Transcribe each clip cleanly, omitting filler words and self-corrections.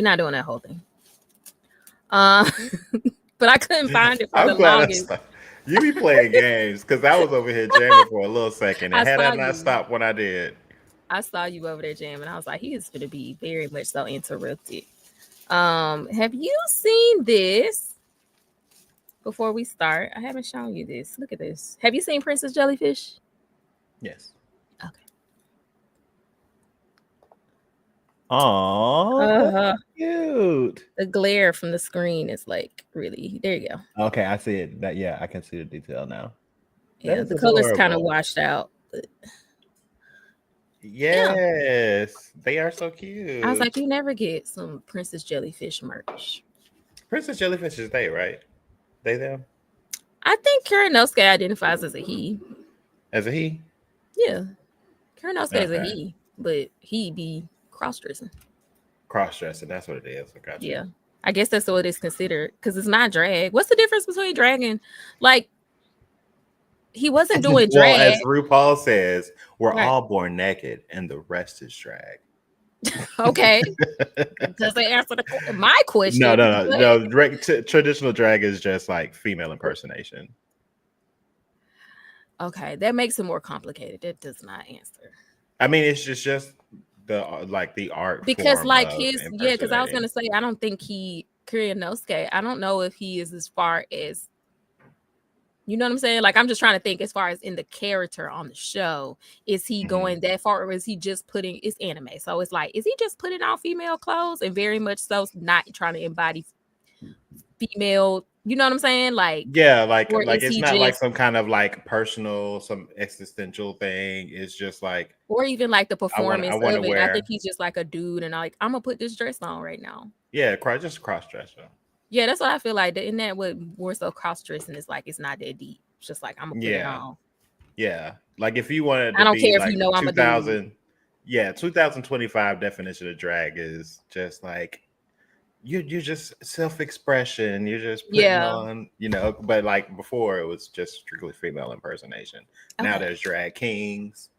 not doing that whole thing. But I couldn't find it for I'm the glad longest. You be playing games because I was over here jamming for a little second, and had I not you. stopped when I did, I saw you over there jamming. I was like, he is going to be very much so interrupted. Have you seen this? Before we start, I haven't shown you this. Look at this. Have you seen Princess Jellyfish? Yes. Okay. Oh, cute. The glare from the screen is like really. There you go. Okay, I see it. I can see the detail now. Yeah, the color's kind of washed out. But... Yes, they are so cute. I was like, you never get some Princess Jellyfish merch. Princess Jellyfish is they, right? They them? I think Kuranosuke identifies as a he. As a he? Yeah. Kuranosuke is a he, but he be cross-dressing. Cross-dressing, that's what it is. I got you. Yeah. I guess that's what it's considered because it's not drag. What's the difference between drag and like he wasn't doing drag? Well, as RuPaul says, we're all born naked and the rest is drag. Okay. Does they answer my question? No. Traditional drag is just like female impersonation. Okay, that makes it more complicated. That does not answer. I mean, it's just the art because like his because I was gonna say I don't think Kuranosuke. I don't know if he is as far as. You know what I'm saying? Like, I'm just trying to think as far as in the character on the show. Is he going that far or is he just putting it's anime? So it's like, is he just putting on female clothes and very much so not trying to embody female, you know what I'm saying? Like, yeah, like it's not like some kind of like personal, some existential thing. It's just like, or even like the performance of it. I think he's just like a dude and like, I'm gonna put this dress on right now. Yeah, just cross dress. Yeah, that's what I feel like. Isn't that what more so cross dressing is like? It's not that deep. It's just like I'm gonna put it on. Yeah, like if you wanted, I don't care like if you know I'm a dude. Yeah, 2025 definition of drag is just like you're just self-expression. You're just putting on, But like before, it was just strictly female impersonation. Okay. Now there's drag kings.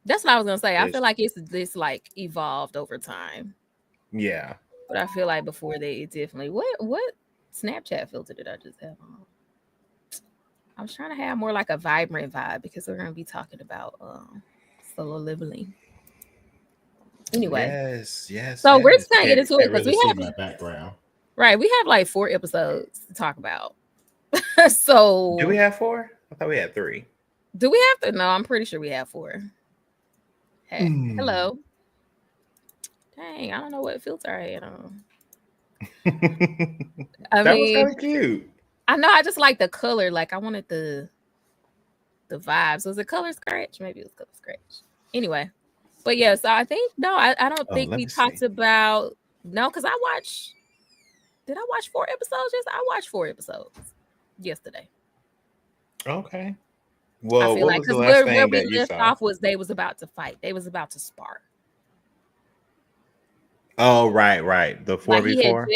That's what I was gonna say. I feel like it's this like evolved over time. Yeah. But I feel like before it definitely what Snapchat filter did I just have on? I was trying to have more like a vibrant vibe because we're gonna be talking about solo leveling. Anyway, yes. So we're just gonna get into it because we have my background. Right, we have like 4 episodes to talk about. So do we have 4? I thought we had 3. Do we have to? No, I'm pretty sure we have 4. Hey, hello. Dang, I don't know what filter I had on. That was kind of cute. I know. I just like the color. Like I wanted the vibes. Was it color scratch? Maybe it was color scratch. Anyway, but yeah. So I think I don't think we talked about because I watched. Did I watch 4 episodes? Yes, I watched 4 episodes yesterday. Okay. Well, I feel like because where we left off was they was about to fight. They was about to spar. Oh, right. The 4v4.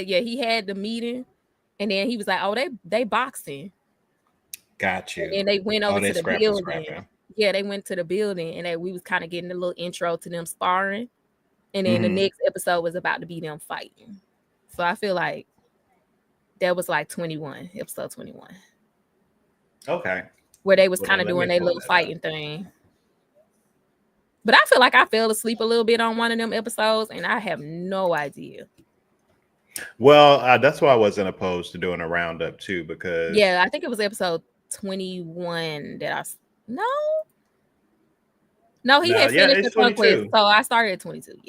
He had the meeting, and then he was like, "Oh, they boxing." Got you. And they went over to the building. Yeah, they went to the building, and we was kind of getting a little intro to them sparring, and then the next episode was about to be them fighting. So I feel like that was like episode 21. Okay. Where they was kind of doing their little fighting thing. But I feel like I fell asleep a little bit on one of them episodes, and I have no idea. Well, that's why I wasn't opposed to doing a roundup too, because I think it was episode 21 that he had finished the conquest, so I started at 22.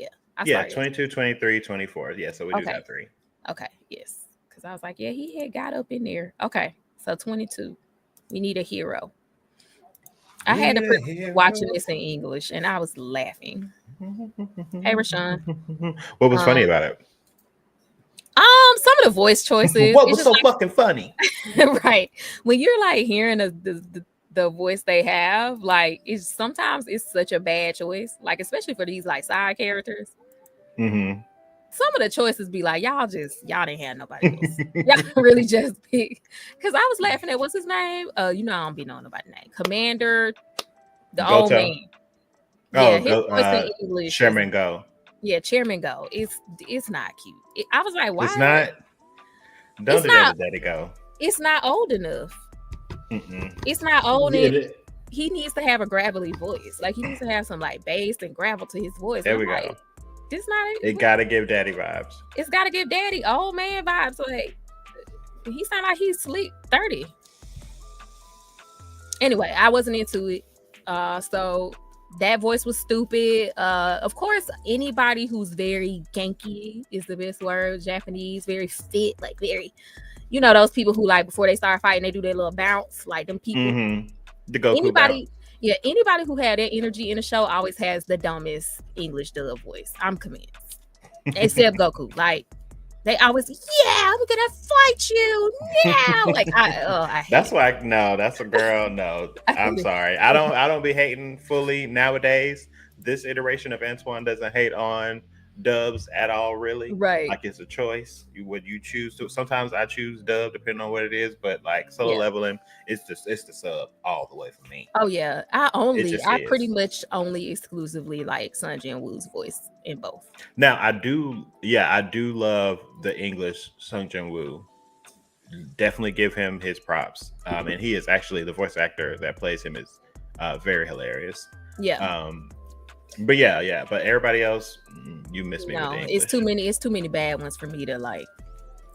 Yeah, 22, 23, 24. Yeah, so we do have 3. Okay, yes, because I was like, he had got up in there. Okay, so 22. We need a hero. I had to watching this in English, and I was laughing. Hey, Rashawn. What was funny about it? Some of the voice choices. What was so fucking funny? Right. When you're like hearing the voice they have, like sometimes it's such a bad choice. Like especially for these like side characters. Mm-hmm. Some of the choices be like, y'all didn't have nobody else. Y'all really just pick. Because I was laughing at what's his name? I don't be knowing nobody's name. Commander, the old man. Yeah, his voice in English. Sherman Go. Yeah, Chairman Go. It's not cute. I was like, why? It's not. Don't do that with Daddy Go. It's not old enough. It's not old enough. He needs to have a gravelly voice. Like he needs to have some like bass and gravel to his voice. There we go. It's not. It gotta give Daddy vibes. It's gotta give Daddy old man vibes. Like he sound like he's sleep 30. Anyway, I wasn't into it. So that voice was stupid. Of course, anybody who's very genki is the best word. Japanese, very fit, like very, those people who like before they start fighting, they do their little bounce, like them people. The Goku anybody who had that energy in the show always has the dumbest English dub voice. I'm convinced. Except Goku. Like they always, I'm gonna fight you now. Like I hate that's why that's a girl. No, I'm sorry. I don't be hating fully nowadays. This iteration of Antoine doesn't hate on dubs at all, really. Right. Like it's a choice. Would you choose to? Sometimes I choose dub depending on what it is, but like solo leveling, it's the sub all the way for me. Oh yeah. I pretty much only exclusively like Sun Jinwoo's voice in both. Now I do love the English Sun Jinwoo. Definitely give him his props. And he is actually the voice actor that plays him is very hilarious. Yeah. But but everybody else, you miss me with the English. It's too many bad ones for me to like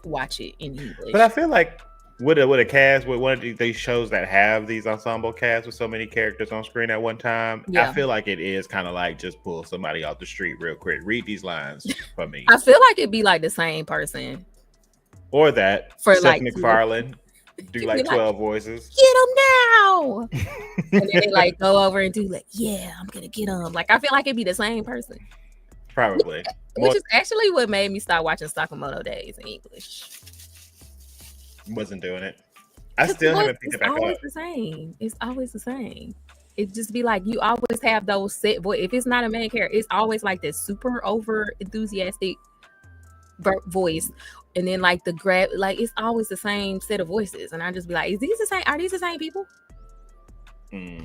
watch it in English. But I feel like with a cast, with one of these shows that have these ensemble casts with so many characters on screen at one time, I feel like it is kind of like just pull somebody off the street real quick. Read these lines for me. I feel like it'd be like the same person. Or that for Seth like MacFarlane. Do like 12 voices. Get him now. And then they like go over and do like, I'm gonna get him. Like I feel like it'd be the same person. Probably. Which is actually what made me start watching Sakamoto Days in English. Wasn't doing it. I still haven't picked it back up. It's always the same. It just be like you always have those set voice. If it's not a main character, it's always like this super over enthusiastic voice. And then like the grab, like it's always the same set of voices, and I just be like, "Is these the same? Are these the same people?" I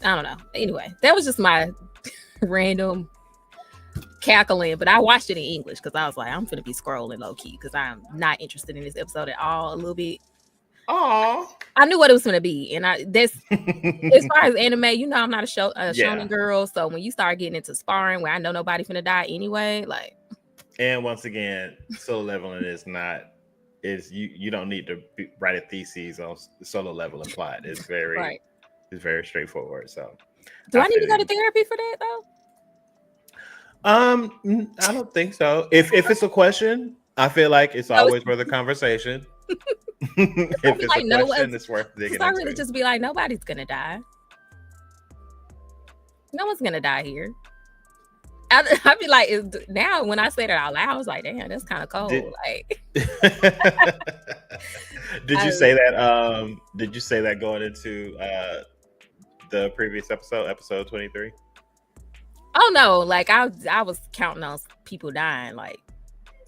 don't know. Anyway, that was just my random cackling, but I watched it in English because I was like, I'm gonna be scrolling low key because I'm not interested in this episode at all. A little bit. Oh, I knew what it was gonna be, and that's as far as anime. I'm not a shonen girl, so when you start getting into sparring where I know nobody's gonna die anyway, like. And once again, solo leveling you don't need to write a thesis on solo leveling plot. It's very it's very straightforward. So do I need to go to therapy for that though? I don't think so. If it's a question, I feel like it's always worth a conversation. If it's like, a question, it's worth digging into. I really just be like, nobody's gonna die. No one's gonna die here. I'd be like, now when I say that out loud, I was like, damn, that's kind of cold. Did you say that? Did you say that going into the previous episode 23? Oh no, like I was counting on people dying. Like,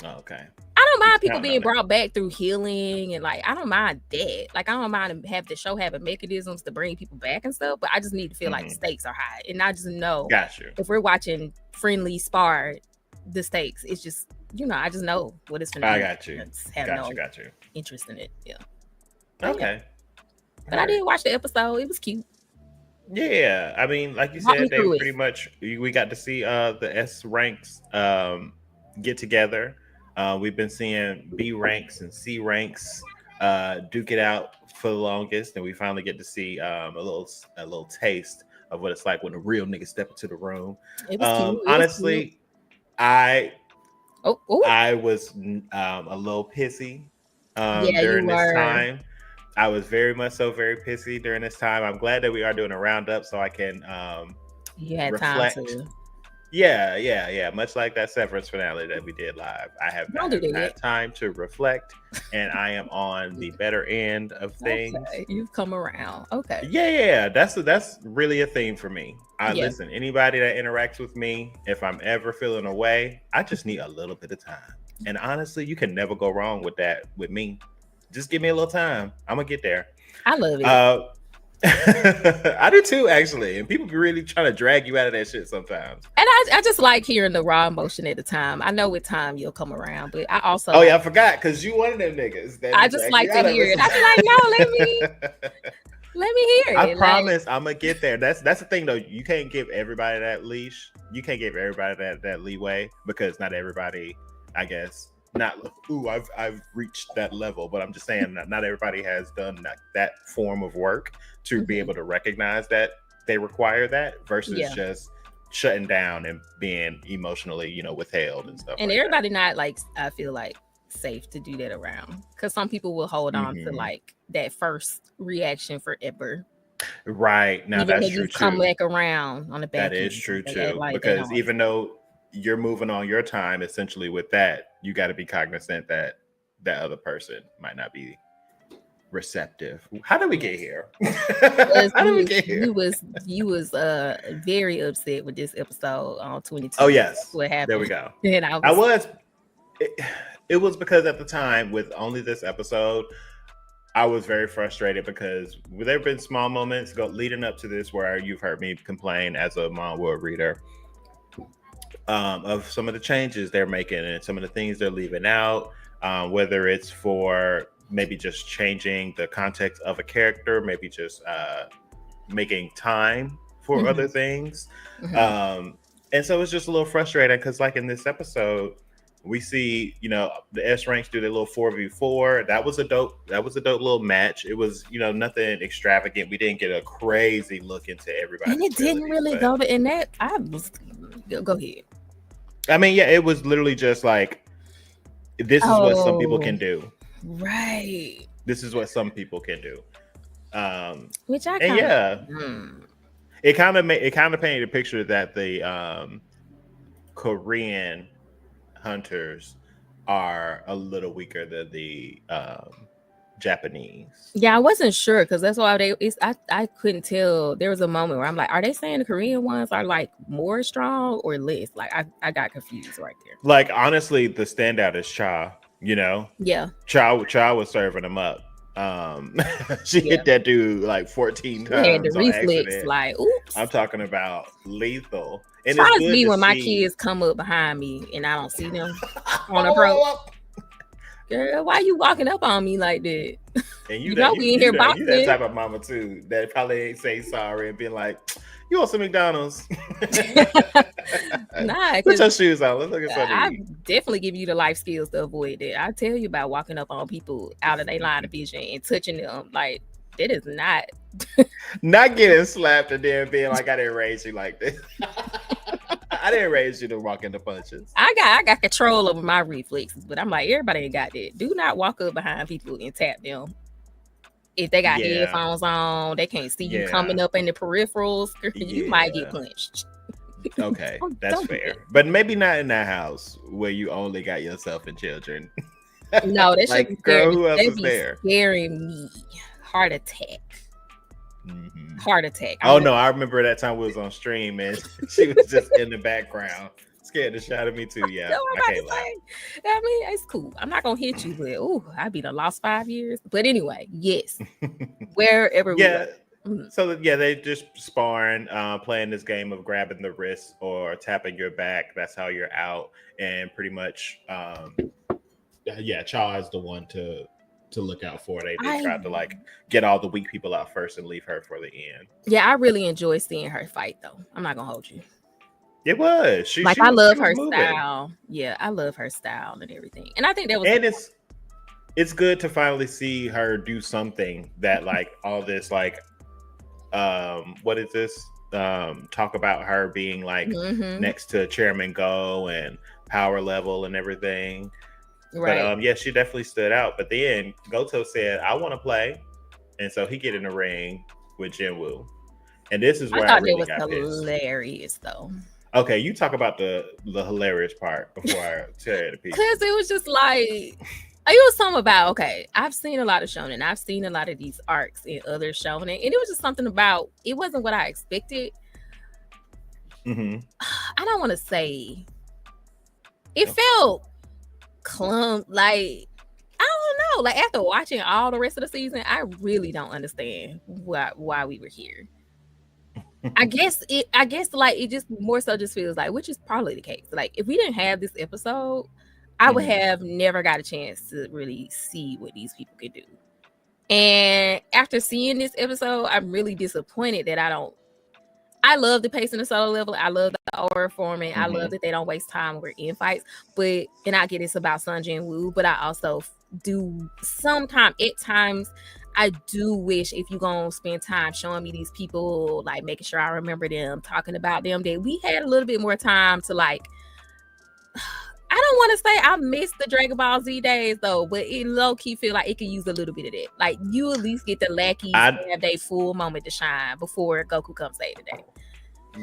okay. I don't mind people being brought back through healing, and like I don't mind that. Like I don't mind have the show having mechanisms to bring people back and stuff, but I just need to feel like the stakes are high, and I just know if we're watching friendly spar, the stakes. It's just I just know what it's gonna be. I got you. Got you. Interest in it, yeah. Okay. But I did watch the episode. It was cute. Yeah, I mean, like you said, they pretty much we got to see the S ranks get together. We've been seeing B ranks and C ranks duke it out for the longest, and we finally get to see a little taste of what it's like when a real nigga step into the room. It was cute. Honestly, I was a little pissy during this time. I was very pissy during this time. I'm glad that we are doing a roundup so I can reflect. Time to... Yeah. Much like that Severance finale that we did live. I have had time to reflect, and I am on the better end of things. Okay. You've come around. Okay. Yeah. That's really a theme for me. Listen, anybody that interacts with me, if I'm ever feeling away, I just need a little bit of time. And honestly, you can never go wrong with that with me. Just give me a little time. I'm gonna get there. I love it. I do too, actually. And people be really trying to drag you out of that shit sometimes. And I just like hearing the raw emotion at the time. I know with time you'll come around, but I also I forgot because you one of them niggas. I just like to hear it. I be like, no, let me hear it. I promise I'm gonna get there. That's the thing though. You can't give everybody that leash. You can't give everybody that leeway because not everybody, I guess, I've reached that level. But I'm just saying that not everybody has done that form of work to be able to recognize that they require that versus just shutting down and being emotionally, withheld and stuff. And everybody not like, I feel like, safe to do that around because some people will hold on to like that first reaction forever. Right. Now that's true. Come back around on the back. That is true too. Because even though you're moving on your time, essentially with that, you got to be cognizant that that other person might not be receptive. How did we get here? How did we get here? You was very upset with this episode on 22. Oh yes. What happened? There we go. And I was. It was because at the time, with only this episode, I was very frustrated because there have been small moments leading up to this where you've heard me complain as a Monwood reader of some of the changes they're making and some of the things they're leaving out, whether it's for maybe just changing the context of a character, maybe just making time for other things. And so it's just a little frustrating because like in this episode, we see, the S ranks do their little 4v4. That was a dope little match. It was, nothing extravagant. We didn't get a crazy look into everybody. And it didn't really go to in that. Go ahead. I mean, yeah, it was literally just like, this is what some people can do. Right. This is what some people can do. Which I it kind of painted a picture that the Korean hunters are a little weaker than the Japanese. Yeah, I wasn't sure because that's why I couldn't tell. There was a moment where I'm like, are they saying the Korean ones are like more strong or less? Like I got confused right there. Like honestly, the standout is Cha. Yeah. Cha was serving them up. She hit that dude like 14 times. Had the reflex, like, oops. I'm talking about lethal. And it's me when my kids come up behind me and I don't see them on approach. Girl, why you walking up on me like that? And we in here boxing. You that type of mama too that probably ain't say sorry and being like, you want some McDonald's? Nah, put your shoes on. Let's look at something. I definitely give you the life skills to avoid that. I tell you about walking up on people out of their line of vision and touching them. Like, that is not not getting slapped and then being like, I didn't raise you like this. I didn't raise you to walk into punches. I got control over my reflexes, but I'm like, everybody ain't got that. Do not walk up behind people and tap them. If they got headphones on, they can't see you coming up in the peripherals. You might get punched. Okay, that's fair. But maybe not in that house where you only got yourself and children. No, that like, should girl, who else is there? Scaring me. Heart attack. Heart attack. No, I remember that time we was on stream and she was just in the background. Scared the shit out of me too. Yeah, I can't lie. I mean, it's cool. I'm not gonna hit you, but I'd be the lost 5 years. But anyway, yes, wherever we go. So they just sparring, playing this game of grabbing the wrist or tapping your back. That's how you're out, and pretty much, Cha is the one to look out for. They tried to like get all the weak people out first and leave her for the end. Yeah, I really enjoy seeing her fight though. I'm not gonna hold you. It was. I love her style. Yeah, I love her style and everything. And I think that was. And it's good to finally see her do something that like all this like, what is this? Talk about her being like next to Chairman Go and power level and everything. Right. But she definitely stood out. But then Goto said, "I want to play," and so he get in the ring with Jinwoo. And this is where I really got hilarious though. Okay, you talk about the hilarious part before I tell you the piece. Because it was just like, it was something about, I've seen a lot of shonen. I've seen a lot of these arcs in other shonen. And it was just something about, it wasn't what I expected. I don't want to say, it felt like, I don't know. Like after watching all the rest of the season, I really don't understand why we were here. I guess like it just more so just feels like, which is probably the case. Like if we didn't have this episode, I would have never got a chance to really see what these people could do. And after seeing this episode, I'm really disappointed that I love the pace and the solo level. I love the aura forming. I love that they don't waste time when we're in fights. And I get it's about Sun Jinwoo, but I also do at times, I do wish if you're going to spend time showing me these people, like making sure I remember them, talking about them, that we had a little bit more time to like, I don't want to say I miss the Dragon Ball Z days though, but it low-key feel like it could use a little bit of that. Like you at least get the lackeys to have their full moment to shine before Goku comes save the day.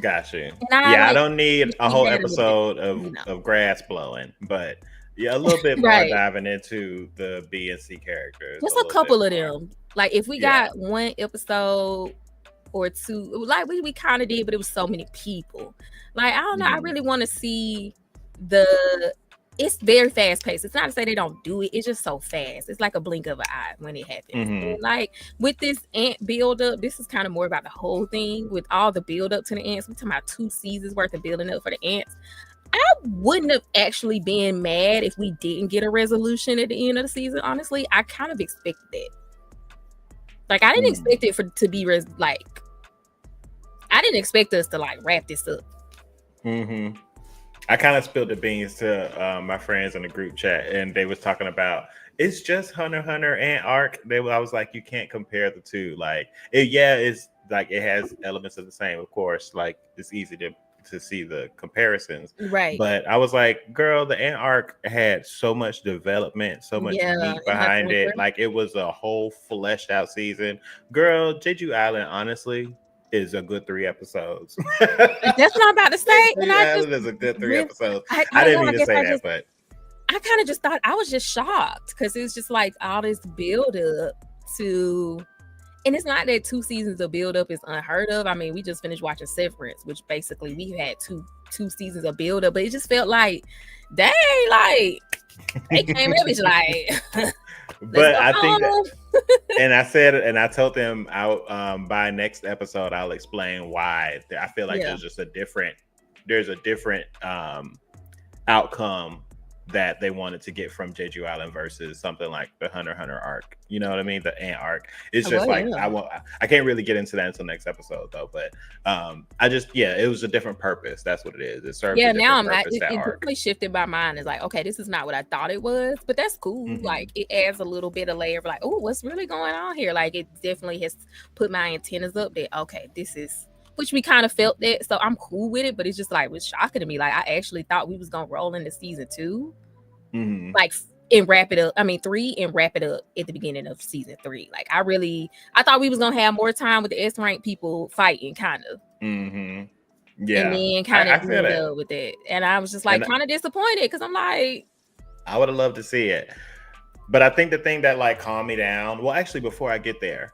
Gotcha. I don't need a whole episode of grass blowing, but a little bit more diving into the B and C characters. Just a couple of them. Like if we got one episode or two, like we kind of did, but it was so many people. Like I don't know. I really want to see it's very fast paced. It's not to say they don't do it. It's just so fast. It's like a blink of an eye when it happens. And like with this ant build up, this is kind of more about the whole thing with all the build up to the ants. We're talking about 2 seasons worth of building up for the ants. I wouldn't have actually been mad if we didn't get a resolution at the end of the season. Honestly, I kind of expected that. Like I didn't expect it to be like. I didn't expect us to like wrap this up. I kind of spilled the beans to my friends in the group chat, and they was talking about it's just Hunter x Hunter and Arc. I was like, you can't compare the two. Like, it's like it has elements of the same, of course. Like it's easy to see the comparisons, right? But I was like, girl, the Ant Arc had so much development, so much meat behind it. Like it was a whole fleshed out season. Girl, Jeju Island, honestly, is a good 3 episodes. That's what I'm about to say. And Island is a good 3 episodes. I didn't mean to say that, but I kind of just thought, I was just shocked because it was just like all this build up to, and it's not that 2 seasons of build up is unheard of. I mean, we just finished watching Severance, which basically we had two seasons of build up, but it just felt like, dang, like they came in bitch like. But I think that, and I said, and I told them by next episode I'll explain why. I feel like there's a different outcome that they wanted to get from Jeju Island versus something like the Hunter x Hunter arc. You know what I mean? The Ant arc. It's just I can't really get into that until next episode though. But it was a different purpose. That's what it is. It serves a different purpose. It definitely shifted my mind. It's like, okay, this is not what I thought it was, but that's cool. Like it adds a little bit of layer of like, oh, what's really going on here? Like it definitely has put my antennas up that okay, this is, which we kind of felt that, so I'm cool with it, but it's just like, it was shocking to me. Like I actually thought we was gonna roll into season 2, like and wrap it up. I mean 3 and wrap it up at the beginning of season 3. Like I thought we was gonna have more time with the S rank people fighting, kind of. And then kind of end up with it, and I was just like kind of disappointed because I'm like, I would have loved to see it, but I think the thing that like calmed me down. Well, actually, before I get there,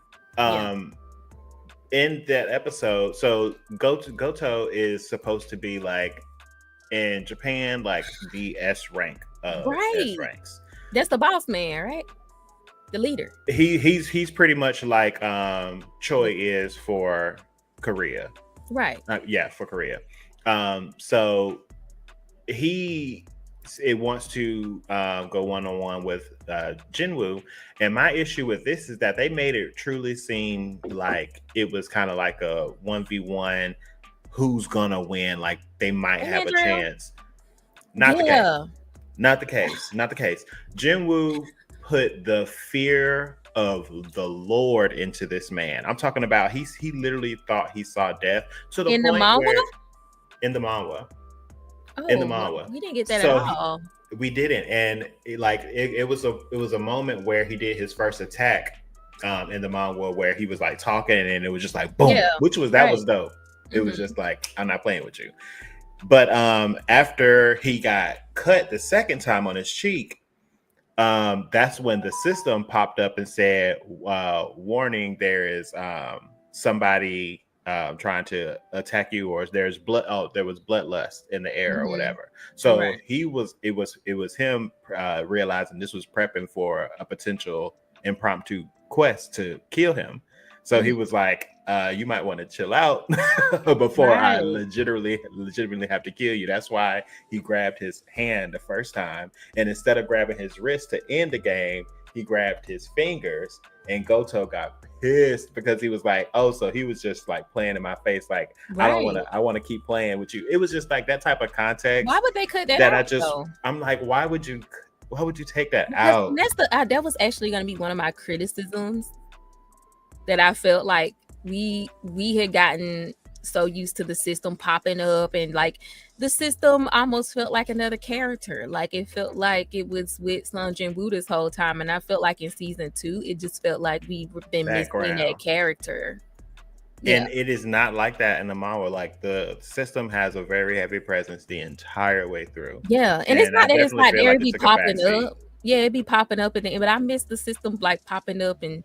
in that episode, so Goto is supposed to be like in Japan, like the S rank of S ranks. That's the boss man, right? The leader. He's pretty much like Choi is for Korea. Right. For Korea. So it wants to go one-on-one with Jinwoo, and my issue with this is that they made it truly seem like it was kind of like a 1v1, who's gonna win, like they might have a chance. Not the case. Jinwoo put the fear of the Lord into this man. I'm talking about he literally thought he saw death to the point where in the manhwa. In the manhwa. We didn't get that at all. We didn't, and it was a moment where he did his first attack in the manhwa where he was like talking, and it was just like boom, which was was dope. It was just like, I'm not playing with you. But after he got cut the second time on his cheek, that's when the system popped up and said, warning, there is somebody trying to attack you, or there's blood. Oh, there was bloodlust in the air or whatever. Right. So it was him realizing this was prepping for a potential impromptu quest to kill him. So he was like, you might want to chill out before I legitimately have to kill you. That's why he grabbed his hand the first time, and instead of grabbing his wrist to end the game, he grabbed his fingers. And Goto got pissed because he was like, oh, so he was just like playing in my face, like, I want to keep playing with you. It was just like that type of context. Why would they cut that out? I'm like, why would you take that out? That was actually going to be one of my criticisms, that I felt like we had gotten so used to the system popping up, and like the system almost felt like another character. Like it felt like it was with Sung Jinwoo this whole time, and I felt like in season 2 it just felt like we've been missing that character. And it is not like that in the manga. Like the system has a very heavy presence the entire way through. Yeah, and it's not that it's like there be popping up. Yeah, it be popping up at the end, but I miss the system like popping up, and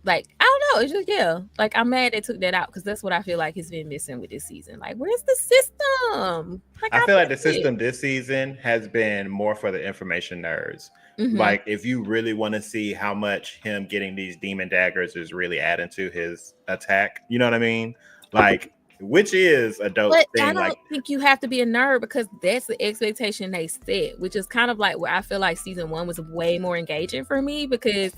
like, I don't know, it's just, like I'm mad they took that out, because that's what I feel like has been missing with this season. Like, where's the system? Like, I feel like the system this season has been more for the information nerds. Like, if you really want to see how much him getting these demon daggers is really adding to his attack, you know what I mean? Like, which is a dope thing. I don't think you have to be a nerd, because that's the expectation they set, which is kind of like where I feel like season 1 was way more engaging for me, because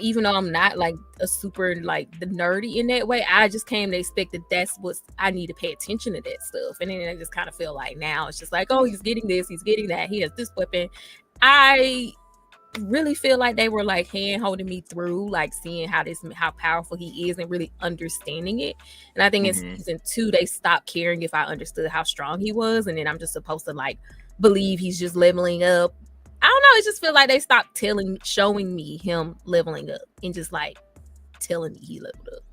even though I'm not like a super like the nerdy in that way, I just came to expect that that's what I need to pay attention to that stuff. And then I just kind of feel like now it's just like, oh, he's getting this, he's getting that, he has this weapon. I really feel like they were like hand holding me through, like seeing how powerful he is and really understanding it. And I think in season 2 they stopped caring if I understood how strong he was, and then I'm just supposed to like believe he's just leveling up. I don't know, it just feels like they stopped showing me him leveling up and just like telling me he leveled up.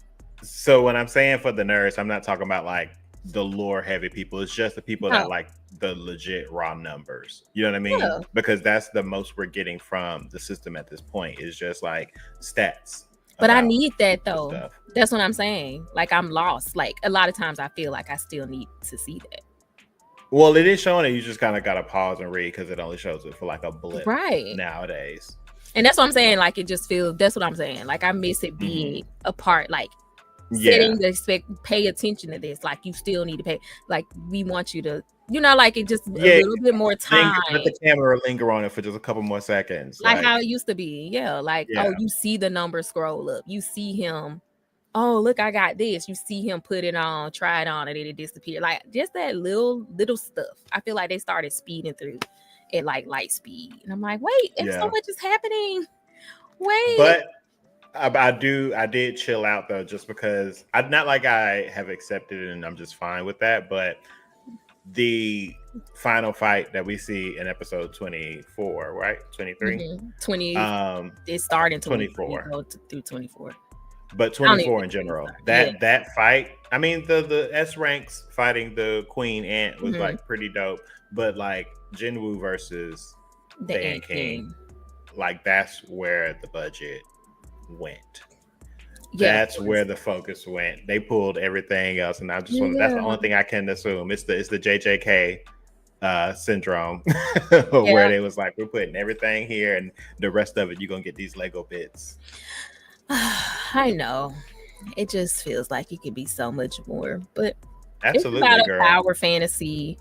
So when I'm saying for the nerds, I'm not talking about like the lore heavy people. It's just the people that like the legit raw numbers. You know what I mean? Yeah. Because that's the most we're getting from the system at this point, is just like stats. But I need that though. Stuff. That's what I'm saying. Like I'm lost. Like a lot of times I feel like I still need to see that. Well, it is showing it. You just kind of got to pause and read, because it only shows it for like a blip nowadays. And that's what I'm saying. Like it just feels, that's what I'm saying. Like I miss it being a part, like setting the pay attention to this. Like you still need to pay. Like we want you to, like it just a little bit more time. Let the camera linger on it for just a couple more seconds. Like how it used to be. Yeah. Like, oh, you see the number scroll up. You see him. Oh, look, I got this. You see him put it on, try it on, and then it disappeared. Like just that little stuff. I feel like they started speeding through at like light speed. And I'm like, wait, so much is happening. Wait. But I did chill out though, just because I'm not like I have accepted it and I'm just fine with that. But the final fight that we see in episode 24, right? 23? 20. It started in 24. Through 24. But 24 in general, that fight, I mean, the S ranks fighting the Queen Ant was like pretty dope. But like Jinwoo versus the Ant King, like that's where the budget went. That's where the focus went. They pulled everything else, and I just want that's the only thing I can assume. It's the JJK syndrome, where they was like, we're putting everything here, and the rest of it you're gonna get these Lego bits. I know. It just feels like it could be so much more, but absolutely, it's about a power fantasy.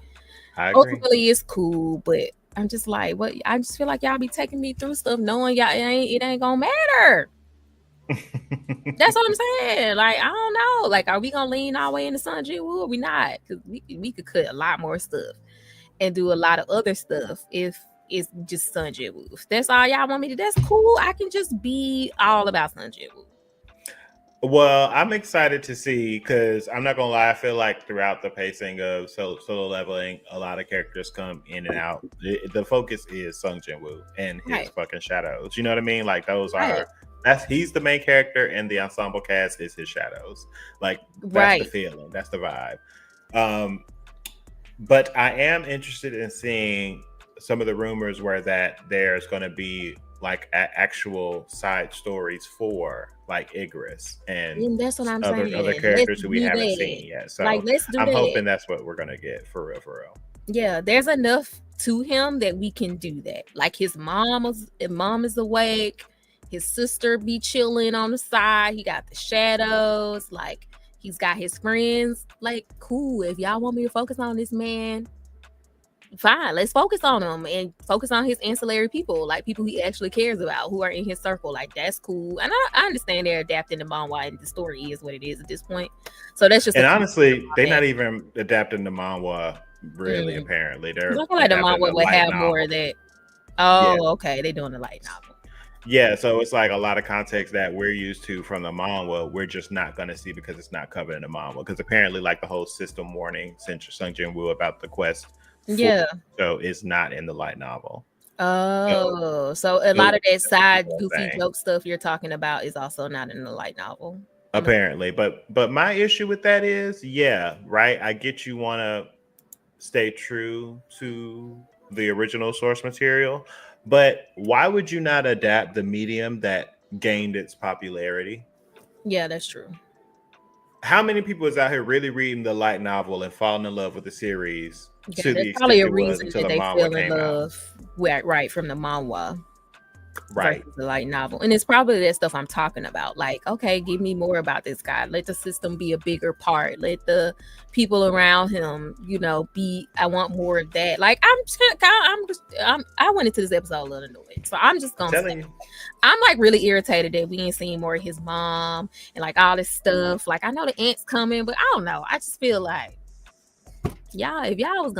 Ultimately, it's cool, but I'm just like, what? I just feel like y'all be taking me through stuff, knowing y'all it ain't gonna matter. That's what I'm saying. Like, I don't know. Like, are we gonna lean our way into Sung Jinwoo or we not? Because we could cut a lot more stuff and do a lot of other stuff if it's just Sung Jinwoo. If that's all y'all want me to, that's cool. I can just be all about Sung Jinwoo. Well, I'm excited to see, because I'm not gonna lie, I feel like throughout the pacing of solo leveling, a lot of characters come in and out. The focus is Sung Jinwoo and his fucking shadows. You know what I mean? Like those are he's the main character, and the ensemble cast is his shadows. Like that's the feeling, that's the vibe. But I am interested in seeing some of the rumors where that there's going to be like actual side stories for like Igris and that's what I'm other saying. characters who we do haven't that. seen yet. So Like, let's do I'm that. hoping that's what we're gonna get for real. Yeah, there's enough to him that we can do that. Like, his mom is awake, his sister be chilling on the side, he got the shadows, like he's got his friends. Like, cool. If y'all want me to focus on this man, fine, let's focus on him and focus on his ancillary people, like people he actually cares about who are in his circle. Like, that's cool. And I understand they're adapting the manhwa and the story is what it is at this point. So that's just, and honestly, they're not even adapting the manhwa really. Apparently they're I feel like the manhwa would have more of that. Okay, they're doing the light novel. Yeah, so it's like a lot of context that we're used to from the manhwa, we're just not going to see because it's not covered in the manhwa. Because apparently, like, the whole system warning sent Sung Jinwoo about the quest, so it's not in the light novel. So a lot of that side goofy joke stuff you're talking about is also not in the light novel. Apparently, but my issue with that is, right, I get you want to stay true to the original source material, but why would you not adapt the medium that gained its popularity? Yeah, that's true. How many people is out here really reading the light novel and falling in love with the series to the probably extent a reason that they fell in love right from the manhwa, right, the light novel. And it's probably that stuff I'm talking about. Like, okay, give me more about this guy. Let the system be a bigger part. Let the people around him, be. I want more of that. Like, I went into this episode a little annoyed, so I'm just gonna say, I'm like really irritated that we ain't seen more of his mom and like all this stuff. Like, I know the aunt's coming, but I don't know. I just feel like if y'all was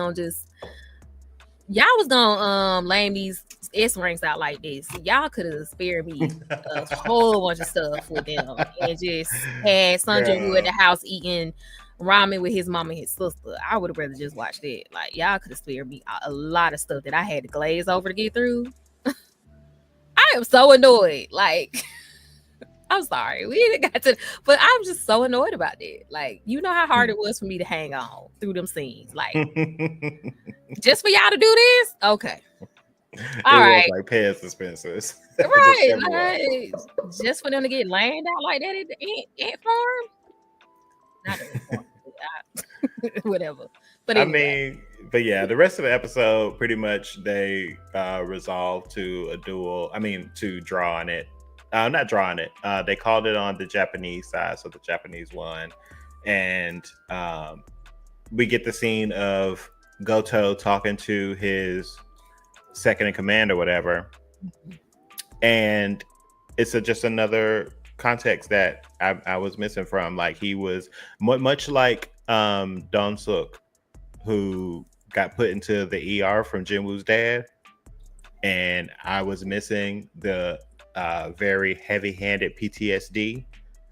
gonna lame these S ranks out like this, y'all could have spared me a whole bunch of stuff with them and just had Sung Jinwoo at the house eating ramen with his mom and his sister. I would have rather just watched it. Like, y'all could have spared me a lot of stuff that I had to glaze over to get through. I am so annoyed. Like, I'm sorry, we didn't got to, but I'm just so annoyed about it. Like, you know how hard it was for me to hang on through them scenes. Like, just for y'all to do this? Okay. All right. Like paying suspenses. Right. Like, just for them to get landed out like that at the ant farm? Not the farm. Whatever. But anyway. But yeah, the rest of the episode, pretty much they resolved to to drawing it. Not drawing it. They called it on the Japanese side, so the Japanese won. And we get the scene of Goto talking to his second in command or whatever. And it's just another context that I was missing from. Like, he was much like Don Suk, who got put into the ER from Jinwoo's dad. And I was missing the very heavy-handed PTSD.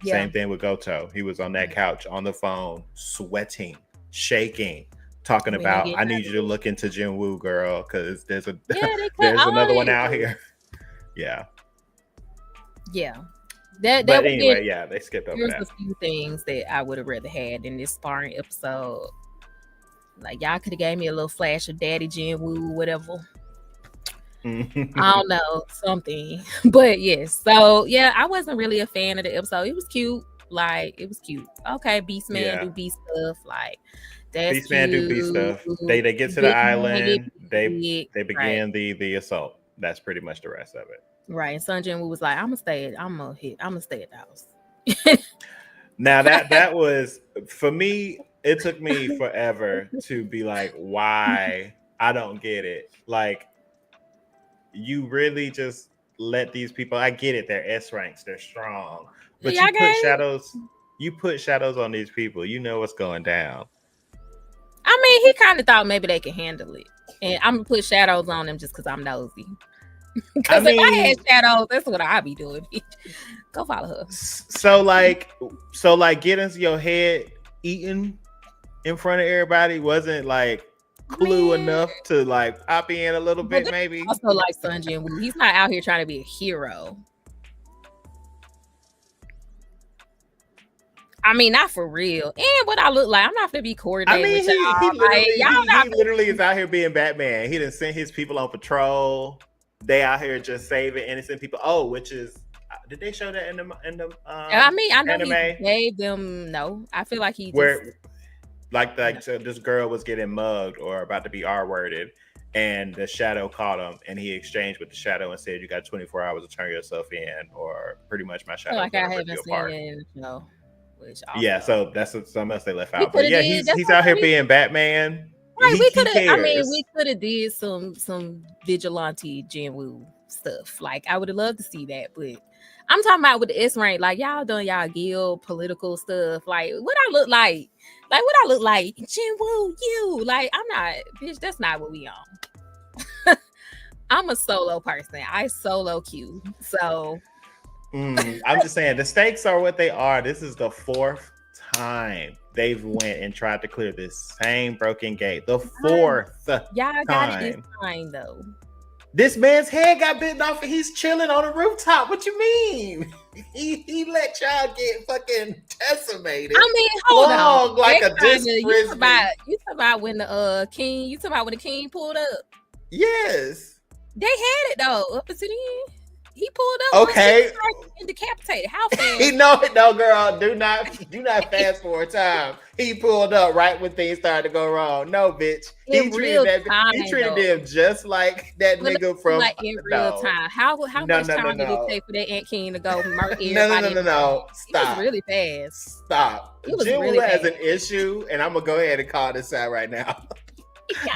Same thing with Goto. He was on that couch on the phone, sweating, shaking, talking about, I need you to look into Jinwoo, girl, because there's another one out here. Yeah. But anyway, they skipped over that. There's a few things that I would have rather had in this sparring episode. Like, y'all could have gave me a little flash of Daddy Jinwoo, whatever. I don't know, something. But yes, so yeah, I wasn't really a fan of the episode. It was cute. Like, it was cute. Okay, Beastman do beast stuff. Like, that's Beastman do beast stuff. They get to the island. They begin the assault. That's pretty much the rest of it. Right. And Sung Jinwoo was like, I'm gonna stay at the house. Now that was, for me, it took me forever to be like, why? I don't get it. Like, you really just let these people, I get it, they're S ranks, they're strong. But you put shadows on these people, you know what's going down. I mean, he kind of thought maybe they could handle it. And I'm gonna put shadows on them just because I'm nosy. Because if I had shadows, that's what I'd be doing. Go follow her. So like getting your head eaten in front of everybody wasn't like clue enough to like pop in a little bit, maybe. Also, like Sung Jinwoo, he's not out here trying to be a hero. I mean, not for real. And what I look like, I'm not gonna be coordinating with y'all. He literally is out here being Batman. He done sent his people on patrol. they out here just saving innocent people. Oh, which is did they show that in the I mean, I know anime? he gave them. No, I feel like he where just like so this girl was getting mugged or about to be R-worded, and the shadow caught him, and he exchanged with the shadow and said, "You got 24 hours to turn yourself in, or pretty much my shadow." like I haven't seen it. No, which also, yeah, so that's something else they left we out. But yeah, did, he's out here being Batman. Right, we could have. I mean, cares. we could have did some vigilante Jinwoo stuff. Like, I would have loved to see that, but I'm talking about with the S rank. Like, y'all done y'all guild political stuff. Like, what I look like? Like, what I look like? Jinwoo, you. Like, I'm not, bitch. That's not what we on. I'm a solo person. I solo queue. So I'm just saying the stakes are what they are. This is the 4th time they've went and tried to clear this same broken gate. The 4th y'all time. got it this time though. This man's head got bitten off and he's chilling on a rooftop. What you mean? He let y'all get fucking decimated. I mean, hold on. Like a disc you talking about when the king, you talking about when the king pulled up? Yes. They had it though, up until the end. He pulled up. Okay. And decapitated. How fast? No, girl. Do not fast forward time. He pulled up right when things started to go wrong. No, bitch. He treated them just like that nigga from like in real time. How much time did it take for that Ant King to go murder everybody? No. Stop. It was really fast. Stop. Jinwoo has an issue, and I'm gonna go ahead and call this out right now.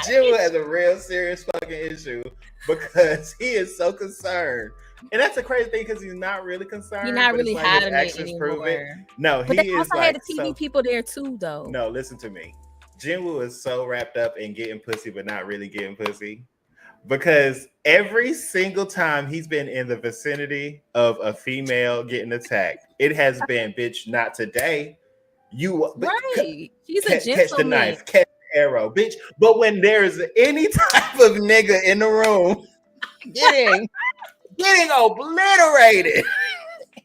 Jinwoo has a real serious fucking issue because he is so concerned. And that's a crazy thing because he's not really concerned. He's not really hiding it anymore. No, but they also had the TV people there too, though. No, listen to me. Jinwoo is so wrapped up in getting pussy, but not really getting pussy. Because every single time he's been in the vicinity of a female getting attacked, it has been, bitch, not today. Right. He's a gentleman. Catch the knife, catch the arrow, bitch. But when there's any type of nigga in the room getting obliterated,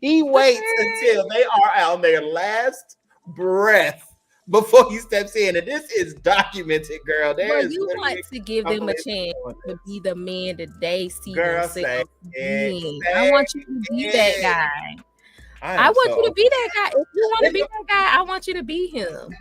he waits until they are on their last breath before he steps in. And this is documented, girl. You want to give them a chance to be the man that they see themselves being. I want you to be that guy. I want you to be that guy. If you want to be that guy, I want you to be him.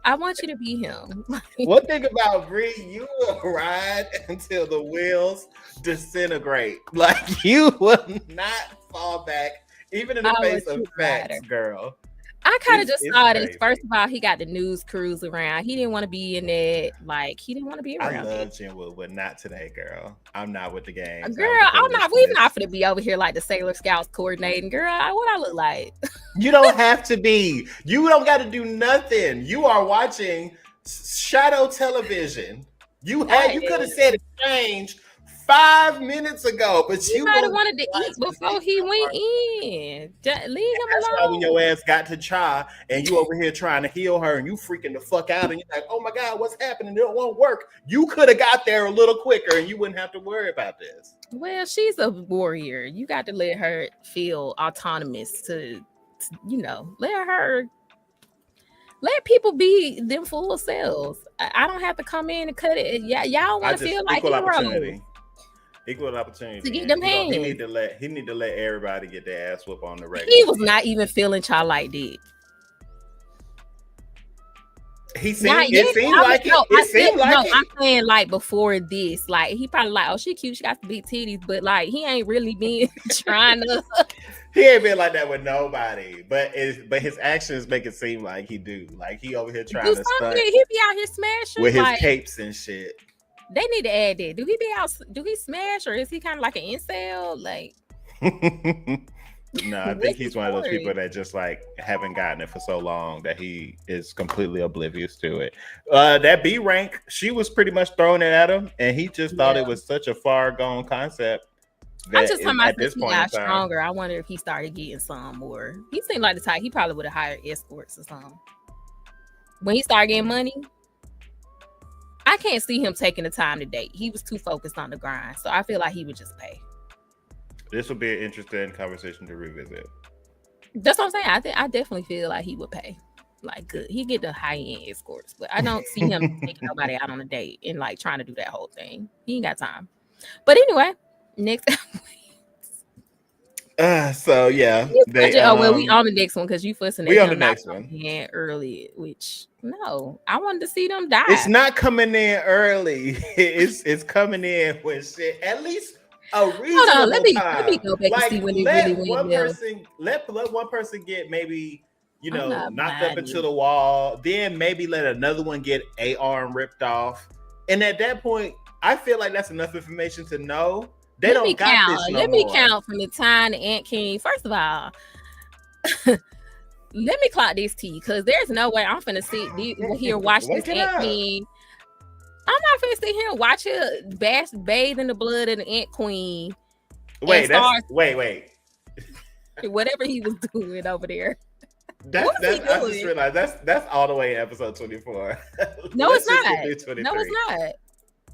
I want you to be him. One thing about Bree, you will ride until the wheels disintegrate. Like, you will not fall back, even in the face of facts, girl. I kind of just saw this. First of all, he got the news crews around. He didn't want to be in it. Like, he didn't want to be around. I love Jinwoo, but not today, girl. I'm not with the game. Girl, I'm not. We're not going to be over here like the Sailor Scouts coordinating. Girl, what I look like? You don't have to be. You don't got to do nothing. You are watching shadow television. You could have said exchange 5 minutes ago, but you might have wanted to eat before he went in. Leave him alone. That's why when your ass got to Cha and you over here trying to heal her and you freaking the fuck out and you're like, oh my God, what's happening? It won't work. You could have got there a little quicker and you wouldn't have to worry about this. Well, she's a warrior. You got to let her feel autonomous to let people be them full selves. I don't have to come in and cut it. Yeah, y'all want to feel like heroes. Equal opportunity to get them hands. He need to let everybody get their ass whoop on the regular. He was not even feeling Cha like that. It seemed like it. I'm saying like before this, like he probably like, oh, she cute, she got some big titties, but like he ain't really been trying to. He ain't been like that with nobody, but his actions make it seem like he do. Like he over here trying to stunt. He be out here smashing with his capes and shit. They need to add that. Do he smash, or is he kind of like an incel? Like, no, I think he's one of those people that just like haven't gotten it for so long that he is completely oblivious to it. That B rank, she was pretty much throwing it at him, and he just thought it was such a far gone concept. I'm just talking about this point, he got stronger. I wonder if he started getting some more. He seemed like the type. He probably would have hired escorts or something. When he started getting money, I can't see him taking the time to date. He was too focused on the grind. So I feel like he would just pay. This would be an interesting conversation to revisit. That's what I'm saying. I definitely feel like he would pay. Like, good. He get the high-end escorts. But I don't see him taking nobody out on a date and like trying to do that whole thing. He ain't got time. But anyway, Next. So yeah, they we on the next one because you fussing at we on him the next one early, which no, I wanted to see them die. It's not coming in early. It's coming in when shit at least a reasonable Hold on, let me go back like, and see when it really went down. Let one person get maybe knocked up into you. the wall, then maybe let another one get a arm ripped off, and at that point, I feel like that's enough information to know. They don't got this no more. Let me count from the time the Ant King. First of all, let me clock this tea because there's no way I'm finna sit here watch this Ant King. I'm not finna sit here and watch her bathe in the blood of the Ant Queen. Wait. Whatever he was doing over there. I just realized that's all the way in episode 24. No, it's not. No, it's not.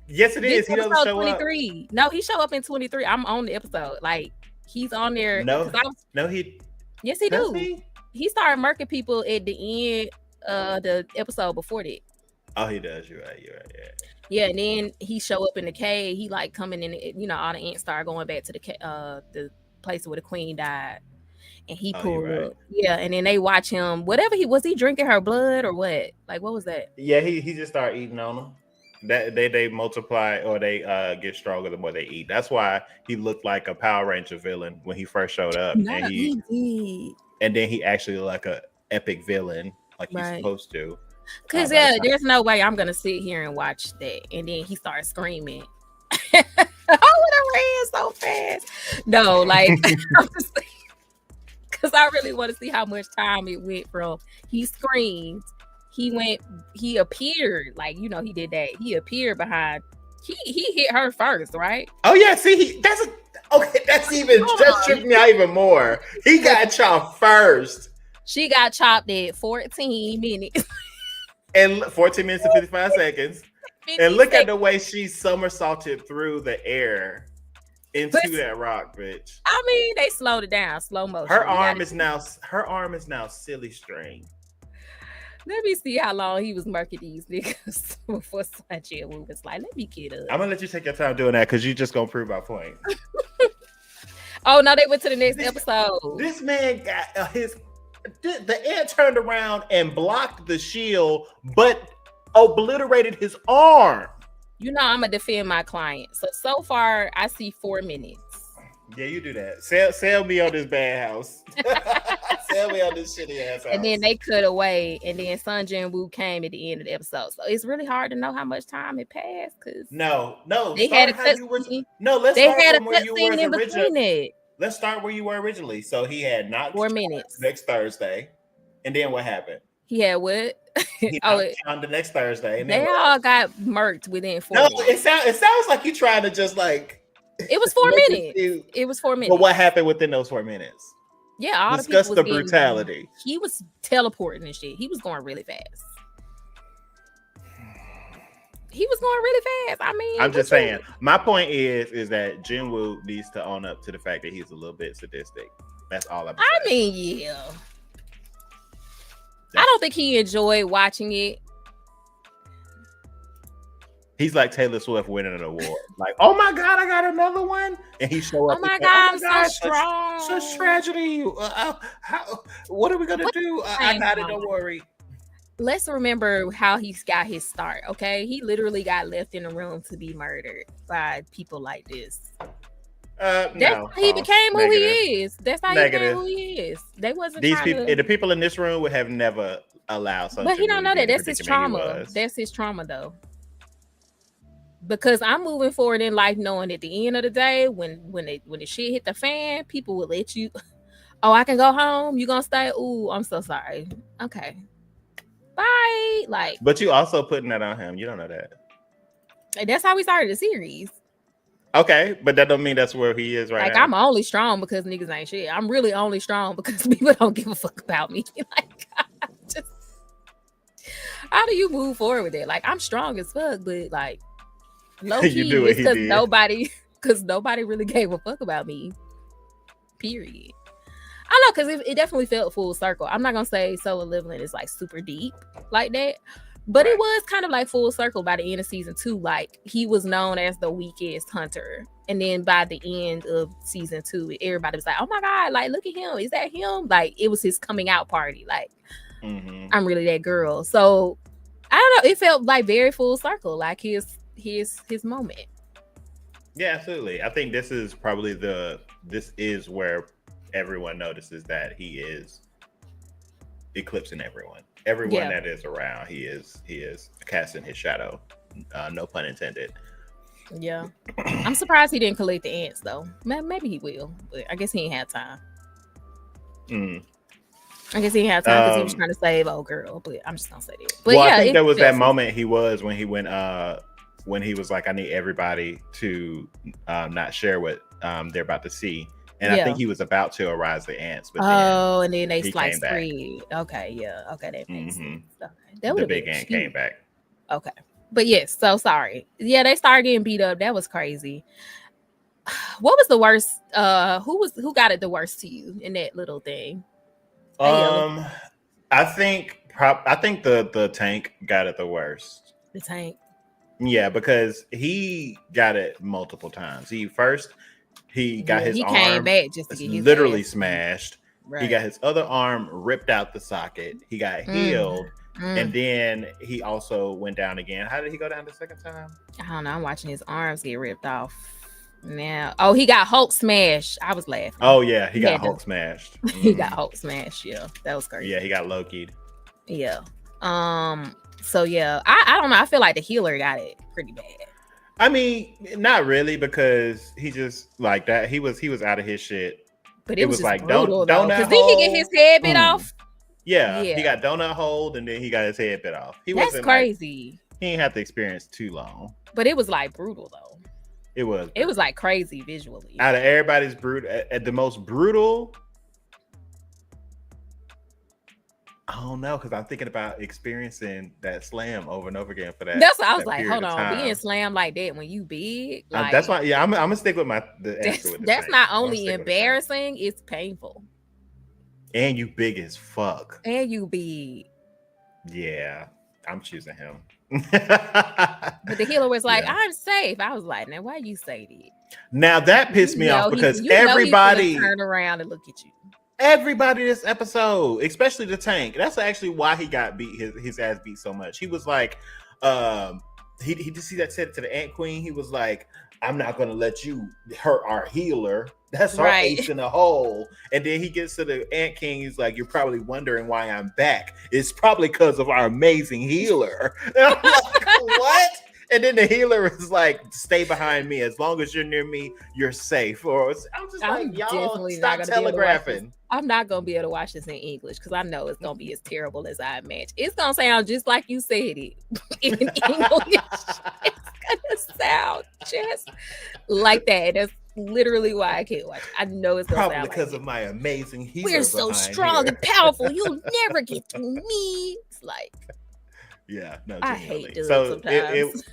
Yes, it is. He doesn't show 23. Up. No, he show up in 23. I'm on the episode. Like he's on there. Yes, he do. He started murking people at the end the episode before that. Oh, he does. You're right. Yeah, and then he show up in the cave. He like coming in. All the ants start going back to the place where the queen died, and he pulled up. Yeah, and then they watch him. Whatever was he drinking her blood or what? Like what was that? Yeah, he just started eating on them. That they multiply or they get stronger the more they eat. That's why he looked like a Power Ranger villain when he first showed up, and then he actually looked like a epic villain, like he's supposed to. Because there's no way I'm gonna sit here and watch that, and then he starts screaming. I would have ran so fast. No, like I'm just because I really want to see how much time it went from he screamed. He appeared like he did that. He appeared behind. He hit her first, right? Oh yeah, see that's tripping me out even more. He got chopped first. She got chopped at 14 minutes. And 14 minutes and 55 seconds. And look at the way she somersaulted through the air into that rock, bitch. I mean, they slowed it down, slow motion. Her arm is now silly string. Let me see how long he was murking these niggas before Jinwoo was like, let me get up. I'm gonna let you take your time doing that because you're just gonna prove my point. Oh no, they went to the next episode. This man got the ant turned around and blocked the shield, but obliterated his arm. I'm gonna defend my client. So far, I see 4 minutes. Yeah, you do that. Sell me on this bad house. Sell me on this shitty ass house. And then they cut away, and then Sun Jinwoo came at the end of the episode. So it's really hard to know how much time it passed. Cause no, they had a cutscene. Let's start from where you were originally. Let's start where you were originally. So he had not 4 minutes next Thursday, and then what happened? He had what? On the next Thursday. And they all got murked within 4 minutes. It sounds like you trying to just like. It was 4 minutes. It was 4 minutes. But what happened within those 4 minutes? Yeah, all discuss the brutality. He was teleporting and shit. He was going really fast. I mean, I'm just saying. My point is that Jinwoo needs to own up to the fact that he's a little bit sadistic. That's all I'm saying. I mean, yeah. I don't think he enjoyed watching it. He's like Taylor Swift winning an award. Like, oh my God, I got another one. And he show up. Oh my God, I'm so strong. Such tragedy. What are we going to do? I got it, don't worry. Let's remember how he got his start, okay? He literally got left in the room to be murdered by people like this. That's how he became who he is. That's how he became who he is. They wasn't the people in this room would have never allowed something. But he don't know that. That's his trauma. That's his trauma, though. Because I'm moving forward in life knowing at the end of the day, when the shit hit the fan, people will let you. Oh, I can go home. You gonna stay? Ooh, I'm so sorry. Okay, bye. Like, but you also putting that on him. You don't know that. That's how we started the series. Okay, but that don't mean that's where he is right now. I'm only strong because niggas ain't shit. I'm really only strong because people don't give a fuck about me. Like, just how do you move forward with it? Like, I'm strong as fuck, but like. Low key, it's because nobody really gave a fuck about me. Period. I know, because it definitely felt full circle. I'm not gonna say Solo Leveling is like super deep like that, but it was kind of like full circle by the end of season 2. Like he was known as the weakest hunter And then by the end of season 2, everybody was like, "Oh my god, like look at him, is that him?" Like it was his coming out party, like I'm really that girl. So I don't know, it felt like very full circle, like his moment. Yeah, absolutely. I think this is probably this is where everyone notices that he is eclipsing everyone. Everyone that is around, he is casting his shadow. No pun intended. Yeah. I'm surprised he didn't collect the ants though. Maybe he will, but I guess he ain't had time. I guess he didn't have time because he was trying to save old girl, but I'm just gonna say that. But well, yeah, I think there was that moment when he went when he was like, I need everybody to not share what they're about to see. And I think he was about to arise the ants, but and then they sliced free. Okay, yeah. Okay, that makes sense. Okay. That the big ant came back. Okay. But yes, so sorry. Yeah, they started getting beat up. That was crazy. What was the worst? Who got it the worst to you in that little thing? I think the tank got it the worst. The tank. Yeah, because he got it multiple times. He got his arm came back just to get his literally smashed. Right. He got his other arm ripped out the socket. He got healed. And then he also went down again. How did he go down the second time? I don't know. I'm watching his arms get ripped off now. He got Hulk smashed. I was laughing. Oh yeah, he got Hulk smashed. He got Hulk smashed. Yeah, that was crazy. Yeah, he got Loki'd. Yeah. So yeah, I don't know. I feel like the healer got it pretty bad. I mean, not really, because he just like that. He was out of his shit. But it was like brutal, don't because then he get his head bit off. Yeah, he got donut hold and then he got his head bit off. That's crazy. He didn't have to experience too long. But it was like brutal though. It was. It was like crazy visually. Out of everybody's brutal, at the most brutal. I don't know, because I'm thinking about experiencing that slam over and over again for that. That's what I was like, hold on, being slammed like that when you big. Like, that's why. Yeah, I'm gonna stick with that's not only embarrassing, it's painful. And you big as fuck. And you big. Yeah, I'm choosing him. But the healer was like, I'm safe. I was like, now why you say that? Now that pissed me off because everybody turn around and look at you. Everybody this episode, especially the tank. That's actually why he got beat his ass beat so much. He was like, he just said it to the Ant Queen. He was like, I'm not gonna let you hurt our healer. That's our ace in the hole. And then he gets to the Ant King. He's like, you're probably wondering why I'm back. It's probably because of our amazing healer. And I'm like, what? And then the healer is like, stay behind me. As long as you're near me, you're safe. Or I'm just like, y'all stop telegraphing. I'm not going to be able to watch this in English because I know it's going to be as terrible as I imagine. It's going to sound just like you said it in English. It's going to sound just like that. That's literally why I can't watch. I know it's going to sound like because of my amazing healer. We're so strong and powerful. You'll never get through me. It's like, yeah, no, I hate dudes sometimes.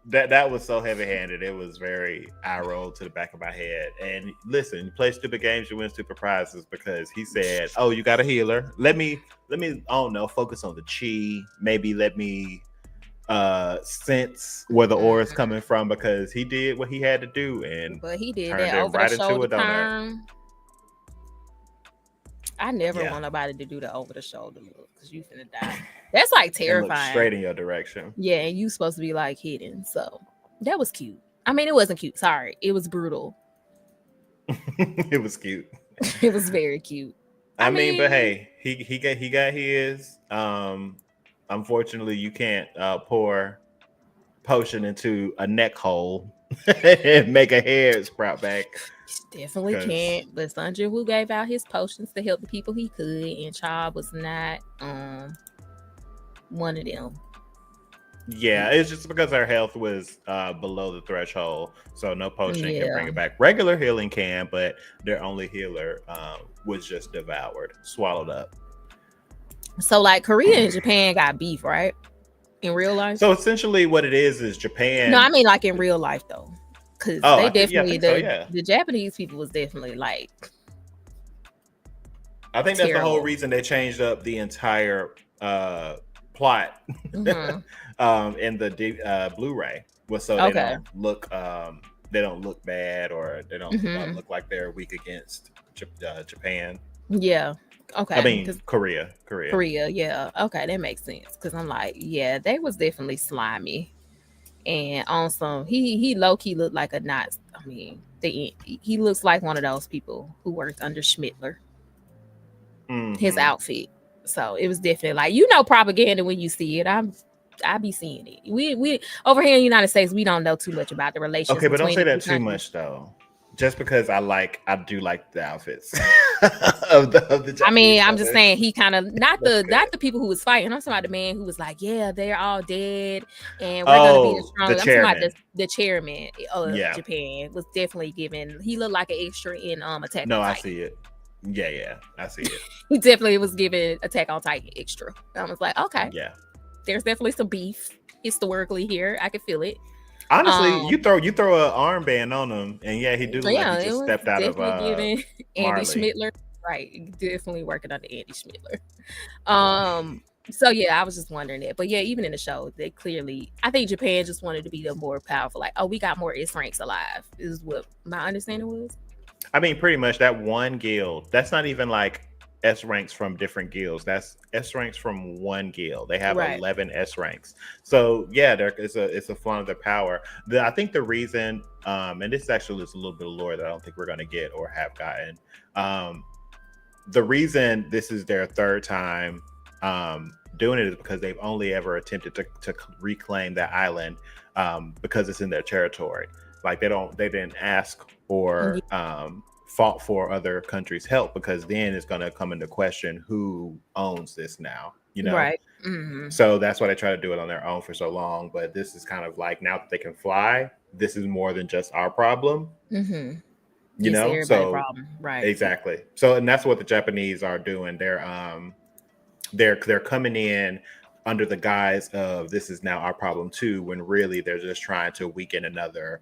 That was so heavy-handed. It was very eye roll to the back of my head. And listen, you play stupid games, you win stupid prizes, because he said, "Oh, you got a healer. Let me. I don't know. Focus on the chi. Maybe let me sense where the aura is coming from," because he did what he had to do, but he did that over the shoulder turn. I never want nobody to do the over the shoulder look because you finna die. That's like terrifying. Straight in your direction. Yeah, and you supposed to be like hidden. So that was cute. I mean, it wasn't cute. Sorry, it was brutal. It was cute. It was very cute. I mean, but hey, he got his. Unfortunately, you can't pour potion into a neck hole and make a hair sprout back. Definitely can't. But Sun Jinwoo gave out his potions to help the people he could, and Cha was not one of them. Yeah, it's just because her health was below the threshold, so no potion can bring it back. Regular healing can, but their only healer was just devoured, swallowed up. So like Korea and Japan got beef, right? In real life? So essentially what it is Japan. No, I mean like in real life though. Because they definitely the Japanese people was definitely like, I think that's the whole reason they changed up the entire plot in the Blu-ray was so they don't look look bad, or they don't look like they're weak against Japan. Yeah. Okay. I mean, Korea. Yeah. Okay, that makes sense. Because I'm like, yeah, they was definitely slimy. And on some, he low key looked like a not. I mean, he looks like one of those people who worked under Schmittler. His outfit. So it was definitely like, propaganda when you see it. I be seeing it. We over here in the United States, we don't know too much about the relations. Okay, but don't say that too much though. Just because I do like the outfits of the Japanese. I mean, I'm just saying he kind of not the people who was fighting. I'm talking about the man who was like, yeah, they're all dead, and we're gonna be the strongest. I'm talking about the chairman of Japan was definitely given. He looked like an extra in Attack on Titan. No, I see it. Yeah, I see it. He definitely was given Attack on Titan extra. I was like, okay, yeah, there's definitely some beef historically here. I can feel it. Honestly, you throw an armband on him, and yeah, he do look like he just stepped out of Andy Schmittler. Right, definitely working under Andy Schmittler. So yeah, I was just wondering that. But yeah, even in the show, they clearly, I think Japan just wanted to be the more powerful. Like, oh, we got more S ranks alive, is what my understanding was. I mean, pretty much that one guild. That's not even like S ranks from different guilds. That's S ranks from one guild. They have 11 S ranks. So yeah, it's a form of their power. I think the reason, and this actually is a little bit of lore that I don't think we're going to get or have gotten. The reason this is their third time doing it is because they've only ever attempted to reclaim that island because it's in their territory. Like they didn't ask or fought for other countries' help, because then it's going to come into question who owns this now, right? So that's why they try to do it on their own for so long. But this is kind of like, now that they can fly, this is more than just our problem. You know, so problem. Right, exactly. So, and that's what the Japanese are doing. They're coming in under the guise of this is now our problem too, when really they're just trying to weaken another.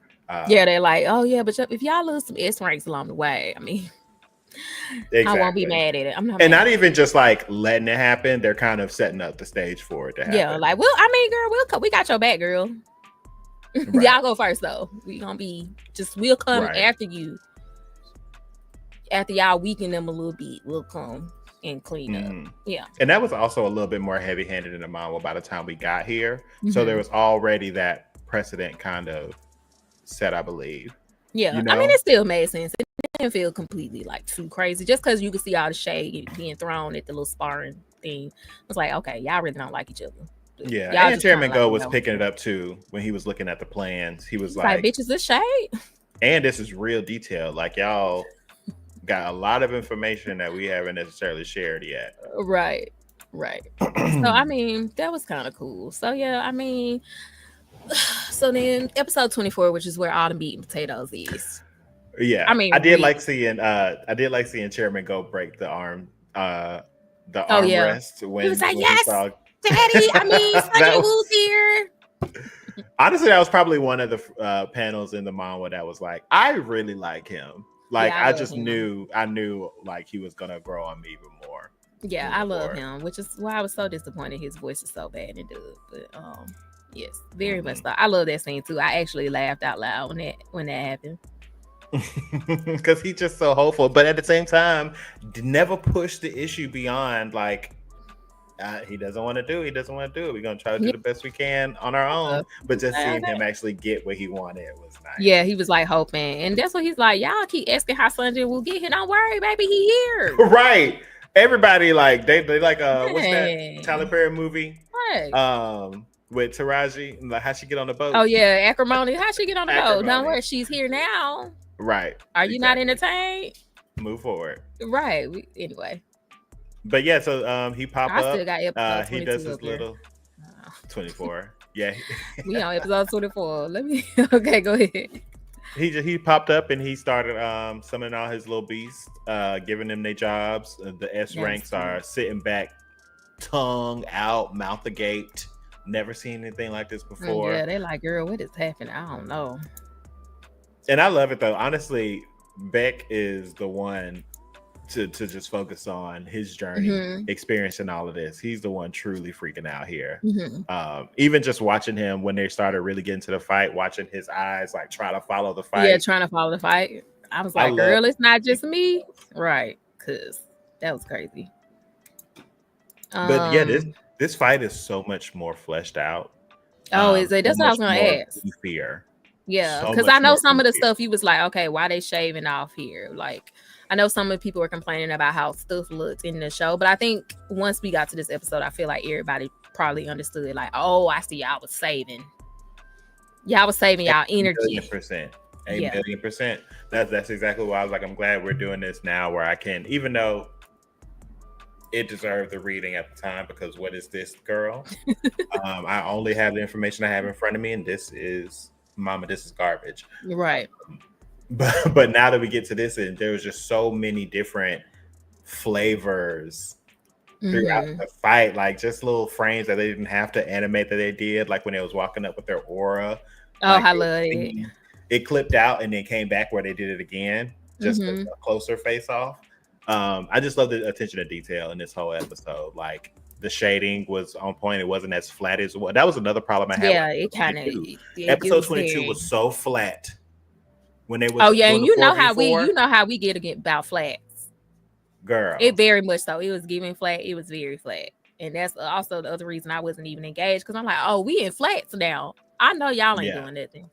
They're like, oh yeah, but if y'all lose some S ranks along the way, I mean, I won't be mad at it. I'm not, and not even just like letting it happen. They're kind of setting up the stage for it to happen. Yeah, like, well, I mean, girl, we got your back, girl. Right. Y'all go first though. We'll come after you. After y'all weaken them a little bit, we'll come and clean up. Yeah. And that was also a little bit more heavy-handed in the manga by the time we got here. So there was already that precedent kind of set, I believe. Yeah. You know? I mean, it still made sense. It didn't feel completely like too crazy, just because you could see all the shade being thrown at the little sparring thing. It was like, okay, y'all really don't like each other. Yeah, and Chairman Go was picking it up too when he was looking at the plans. He was like, bitches, this shade. And this is real detail. Like, y'all got a lot of information that we haven't necessarily shared yet. Right. So I mean, that was kind of cool. So yeah, I mean, so then episode 24, which is where all the meat and potatoes is. Yeah, I mean, I did like seeing Chairman Go break the arm armrest when he was like, yes, Daddy. I mean, Sunny Woo's here. Honestly, that was probably one of the panels in the manga that was like, I really like him. Like, I just knew like he was gonna grow on me even more. Yeah, I love him, which is why I was so disappointed his voice is so bad and good. But yes, very much so. I love that scene too. I actually laughed out loud when that happened. Because he's just so hopeful, but at the same time, never push the issue beyond like he doesn't want to do it. We're gonna try to do the best we can on our own. But just seeing him actually get what he wanted was nice. Yeah, he was like hoping, and that's what he's like. Y'all keep asking how Sunjin will get here. Don't worry, baby, he here. Right. Everybody like they like what's that Tyler Perry movie? Right. With Taraji, like how she get on the boat. Oh yeah, acrimony. How she get on the boat? Don't worry, she's here now. Right. Are you not entertained? Move forward. Right. Anyway. But yeah, so he popped up. Still got episode 22 he does his little 24. Yeah. We on episode 24. Let me okay, go ahead. He popped up and he started summoning all his little beasts, giving them their jobs. The S ranks are sitting back, tongue out, mouth agape. Never seen anything like this before. Yeah, they like, girl, what is happening? I don't know. And I love it though. Honestly, Beck is the one to just focus on his journey, experiencing all of this. He's the one truly freaking out here. Even just watching him when they started really getting to the fight, watching his eyes like try to follow the fight. Yeah, trying to follow the fight. I was like, girl, it's not just me. Right. Because that was crazy. But yeah, this fight is so much more fleshed out. Oh, is it? That's what I was going to ask. Fear. Yeah, because I know some of the stuff you was like, okay, why they shaving off here? Like, I know some of the people were complaining about how stuff looked in the show, but I think once we got to this episode, I feel like everybody probably understood, like, oh, I see y'all was saving. Y'all was saving y'all energy. 1,000,000%. 1,000,000%. That's exactly why I was like, I'm glad we're doing this now where I can, even though it deserved the reading at the time, because what is this, girl? I only have the information I have in front of me, and this is mama, this is garbage. Right. But now that we get to this, and there was just so many different flavors throughout the fight, like just little frames that they didn't have to animate that they did, like when they was walking up with their aura. Oh, like I love it. It clipped out and then came back where they did it again, just a closer face off. I just love the attention to detail in this whole episode. Like the shading was on point. It wasn't as flat as what. That was another problem I had. Yeah, it kind of. Episode 22 was so flat when they was. Oh yeah, and you know how we get about flats, girl. It very much so. It was giving flat. It was very flat, and that's also the other reason I wasn't even engaged, because I'm like, oh, we in flats now. I know y'all ain't doing nothing.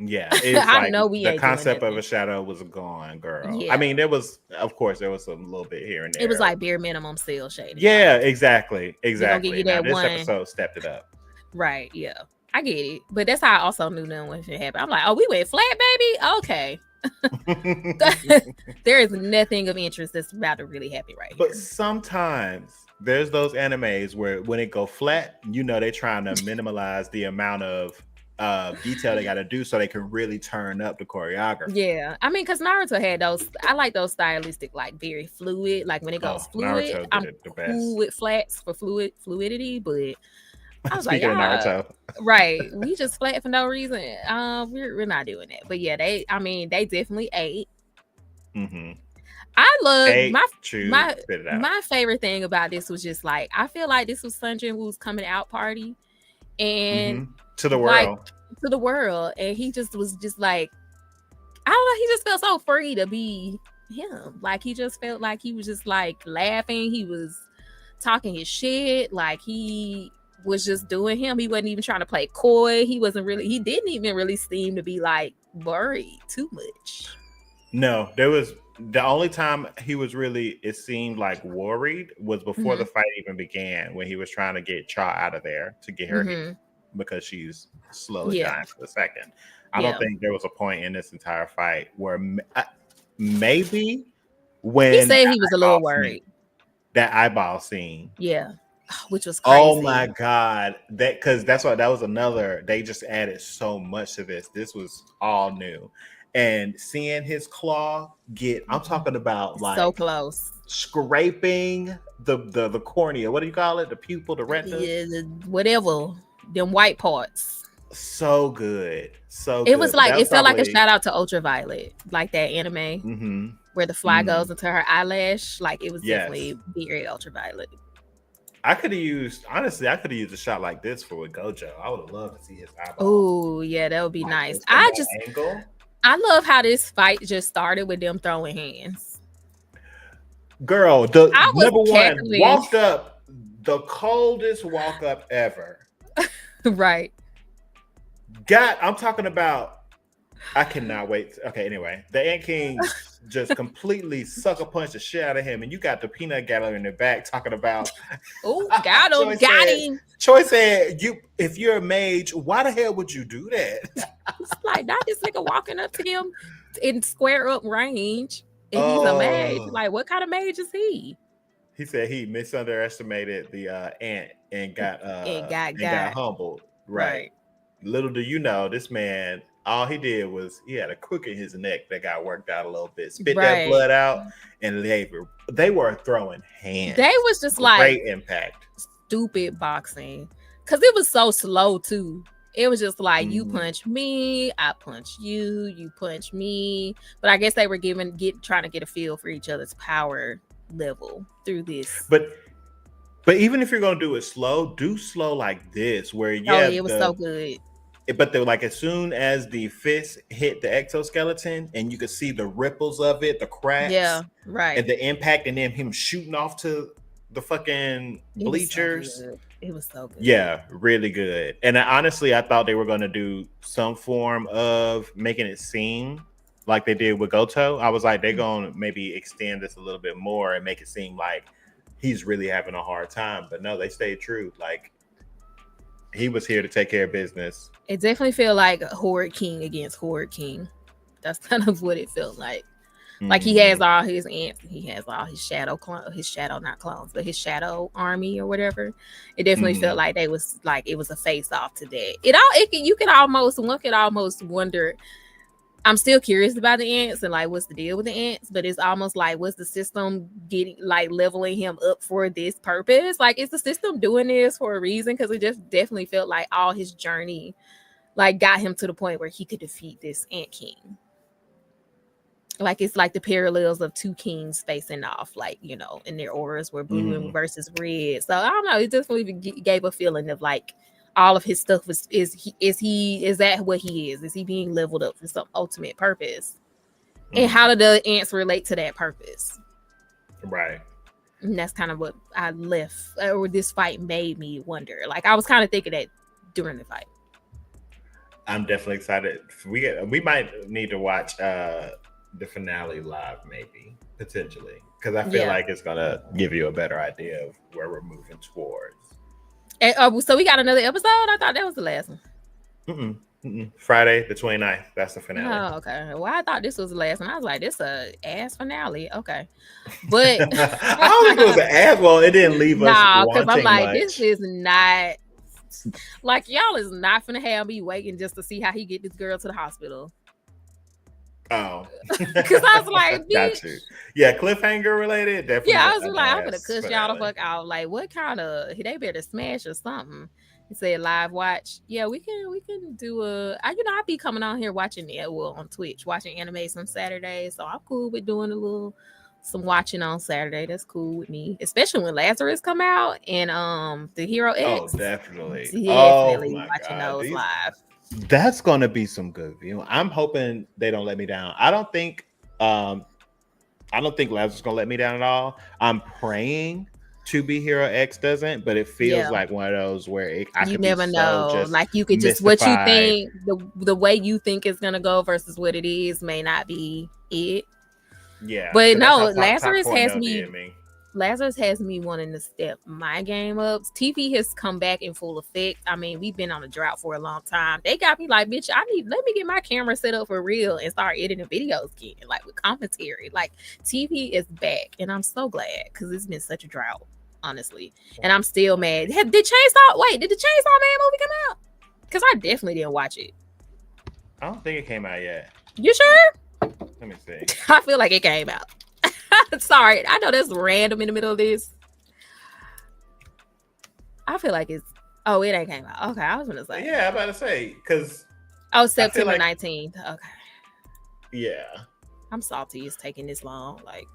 Yeah, it's I like know we the ain't concept of a shadow was gone, girl. Yeah. I mean, there was, of course, there was a little bit here and there. It was like bare minimum still shading. Yeah, exactly. Give you now, that this one episode stepped it up. Right. Yeah, I get it, but that's how I also knew nothing was gonna happen. I'm like, oh, we went flat, baby. Okay. There is nothing of interest that's about to really happen right here. But sometimes there's those animes where when it go flat, you know they're trying to minimize the amount of detail they got to do so they can really turn up the choreography. Yeah, I mean, because Naruto had those. I like those stylistic, like very fluid. Like when it goes fluid, I'm cool with flats for fluidity. But I was like, Naruto. Right? We just flat for no reason. We're not doing that. But yeah, they definitely ate. I love my favorite thing about this was just like, I feel like this was Sun Jinwoo's coming out party, and to the world, and he just was just like, I don't know, he just felt so free to be him. Like he just felt like he was just like laughing, he was talking his shit, like he was just doing him. He wasn't even trying to play coy. He didn't even really seem to be like worried too much. No, there was the only time he was really, it seemed like worried was before the fight even began, when he was trying to get Cha out of there to get her hit, because she's slowly dying for a second. I don't think there was a point in this entire fight where maybe when he said he was a little worried. That eyeball scene. Yeah. Which was crazy. Oh my God. That was another, they just added so much to this. This was all new. And seeing his claw I'm talking about like so close, scraping the cornea. What do you call it? The pupil, the retina? Yeah, whatever. Them white parts. So good. So it was like, it felt like a shout out to Ultraviolet, like that anime where the fly goes into her eyelash. Like it was definitely very Ultraviolet. I could have used a shot like this for Gojo. I would have loved to see his eyeball. Oh yeah, that would be nice. I love how this fight just started with them throwing hands. Girl, the number one walked up, the coldest walk up ever. Right. I'm talking about, I cannot wait. Okay, anyway, the Ant King just completely sucker punched the shit out of him, and you got the peanut gallery in the back talking about, oh, got him. Choi said, if you're a mage, why the hell would you do that? It's like, not this nigga walking up to him in square up range, and he's a mage. Like, what kind of mage is he? He said he misunderestimated the ant and got humbled. Right. Little do you know, this man, all he did was he had a crook in his neck that got worked out a little bit, spit that blood out, and they were throwing hands. They was just like great impact. Stupid boxing, because it was so slow too. It was just like you punch me, I punch you, you punch me. But I guess they were trying to get a feel for each other's power level through this. But even if you're gonna do it slow, do slow like this, where it was so good. But they're like, as soon as the fist hit the exoskeleton, and you could see the ripples of it, the cracks, right, and the impact, and then him shooting off to the fucking bleachers. It was so good. Yeah, really good. And honestly, I thought they were going to do some form of making it seem like they did with Goto. I was like, they're going to maybe extend this a little bit more and make it seem like he's really having a hard time. But no, they stayed true. Like, he was here to take care of business. It definitely felt like Horde King against Horde King. That's kind of what it felt like. Like, he has all his ants, he has all his shadow army or whatever. It definitely felt like it was a face off to that. One could almost wonder. I'm still curious about the ants and like what's the deal with the ants, but it's almost like, what's the system getting, like, leveling him up for this purpose? Like, is the system doing this for a reason? Because it just definitely felt like all his journey like got him to the point where he could defeat this ant king. Like, it's like the parallels of two kings facing off, like, you know, and their auras were blue versus red. So I don't know. It definitely gave a feeling of like all of his stuff is that what he is? Is he being leveled up for some ultimate purpose? And how do the ants relate to that purpose? Right. And that's kind of what I left, or this fight made me wonder. Like, I was kind of thinking that during the fight. I'm definitely excited. We might need to watch the finale live, maybe, potentially, because I feel like it's gonna give you a better idea of where we're moving towards. And, so we got another episode? I thought that was the last one. Friday the 29th. That's the finale. Oh, okay. Well, I thought this was the last one. I was like, this a ass finale. Okay, but I don't think it was an ass. Well, it didn't leave us wanting because I'm like, much. This is not like, y'all is not finna have me waiting just to see how he get this girl to the hospital. Oh, because I was like, got you. Yeah, cliffhanger related, definitely. Yeah, I was like, I'm gonna cuss y'all the fuck out. Like, what kind of, they better smash or something. He said live watch. Yeah, we can do I'll be coming on here watching it on Twitch, watching anime some Saturdays. So I'm cool with doing some watching on Saturday. That's cool with me, especially when Lazarus come out and the Hero X. Oh, definitely watching those live. That's gonna be some good viewing. I'm hoping they don't let me down. I don't think Lazarus is gonna let me down at all. I'm praying to be Hero X doesn't, but it feels like one of those where you never know. Like, you could just what you think the way you think it's gonna go versus what it is may not be it. Yeah, but no, Lazarus has me wanting to step my game up. TV has come back in full effect. I mean, we've been on a drought for a long time. They got me like, bitch, let me get my camera set up for real and start editing videos again, like with commentary. Like, TV is back, and I'm so glad because it's been such a drought, honestly. And I'm still mad. Did the Chainsaw Man movie come out? Because I definitely didn't watch it. I don't think it came out yet. You sure? Let me see. I feel like it came out. Sorry, I know that's random in the middle of this. I feel like it ain't came out. Okay, I was gonna say. Yeah, I'm about to say because. September 19th. Okay. Yeah. I'm salty. It's taking this long. Like,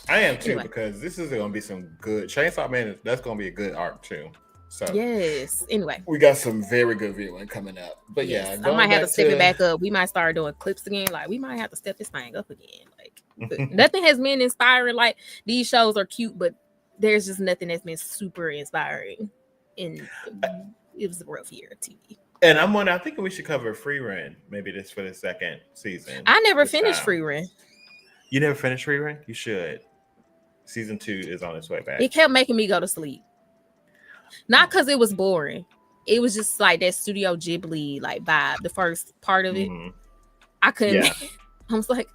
I am too, because this is gonna be some good Chainsaw Man. That's gonna be a good arc too. So yes. Anyway, we got some very good viewing coming up. But I might have to step it back up. We might start doing clips again. Like, we might have to step this thing up again. Like, nothing has been inspiring. Like, these shows are cute, but there's just nothing that's been super inspiring. And it was a rough year of TV. And I think we should cover Free Run maybe this for the second season. I never finished Free Run. You never finished Free Run? You should. Season 2 is on its way back. It kept making me go to sleep. Not because it was boring. It was just like that Studio Ghibli like vibe. The first part of it, I couldn't. Yeah. I was like,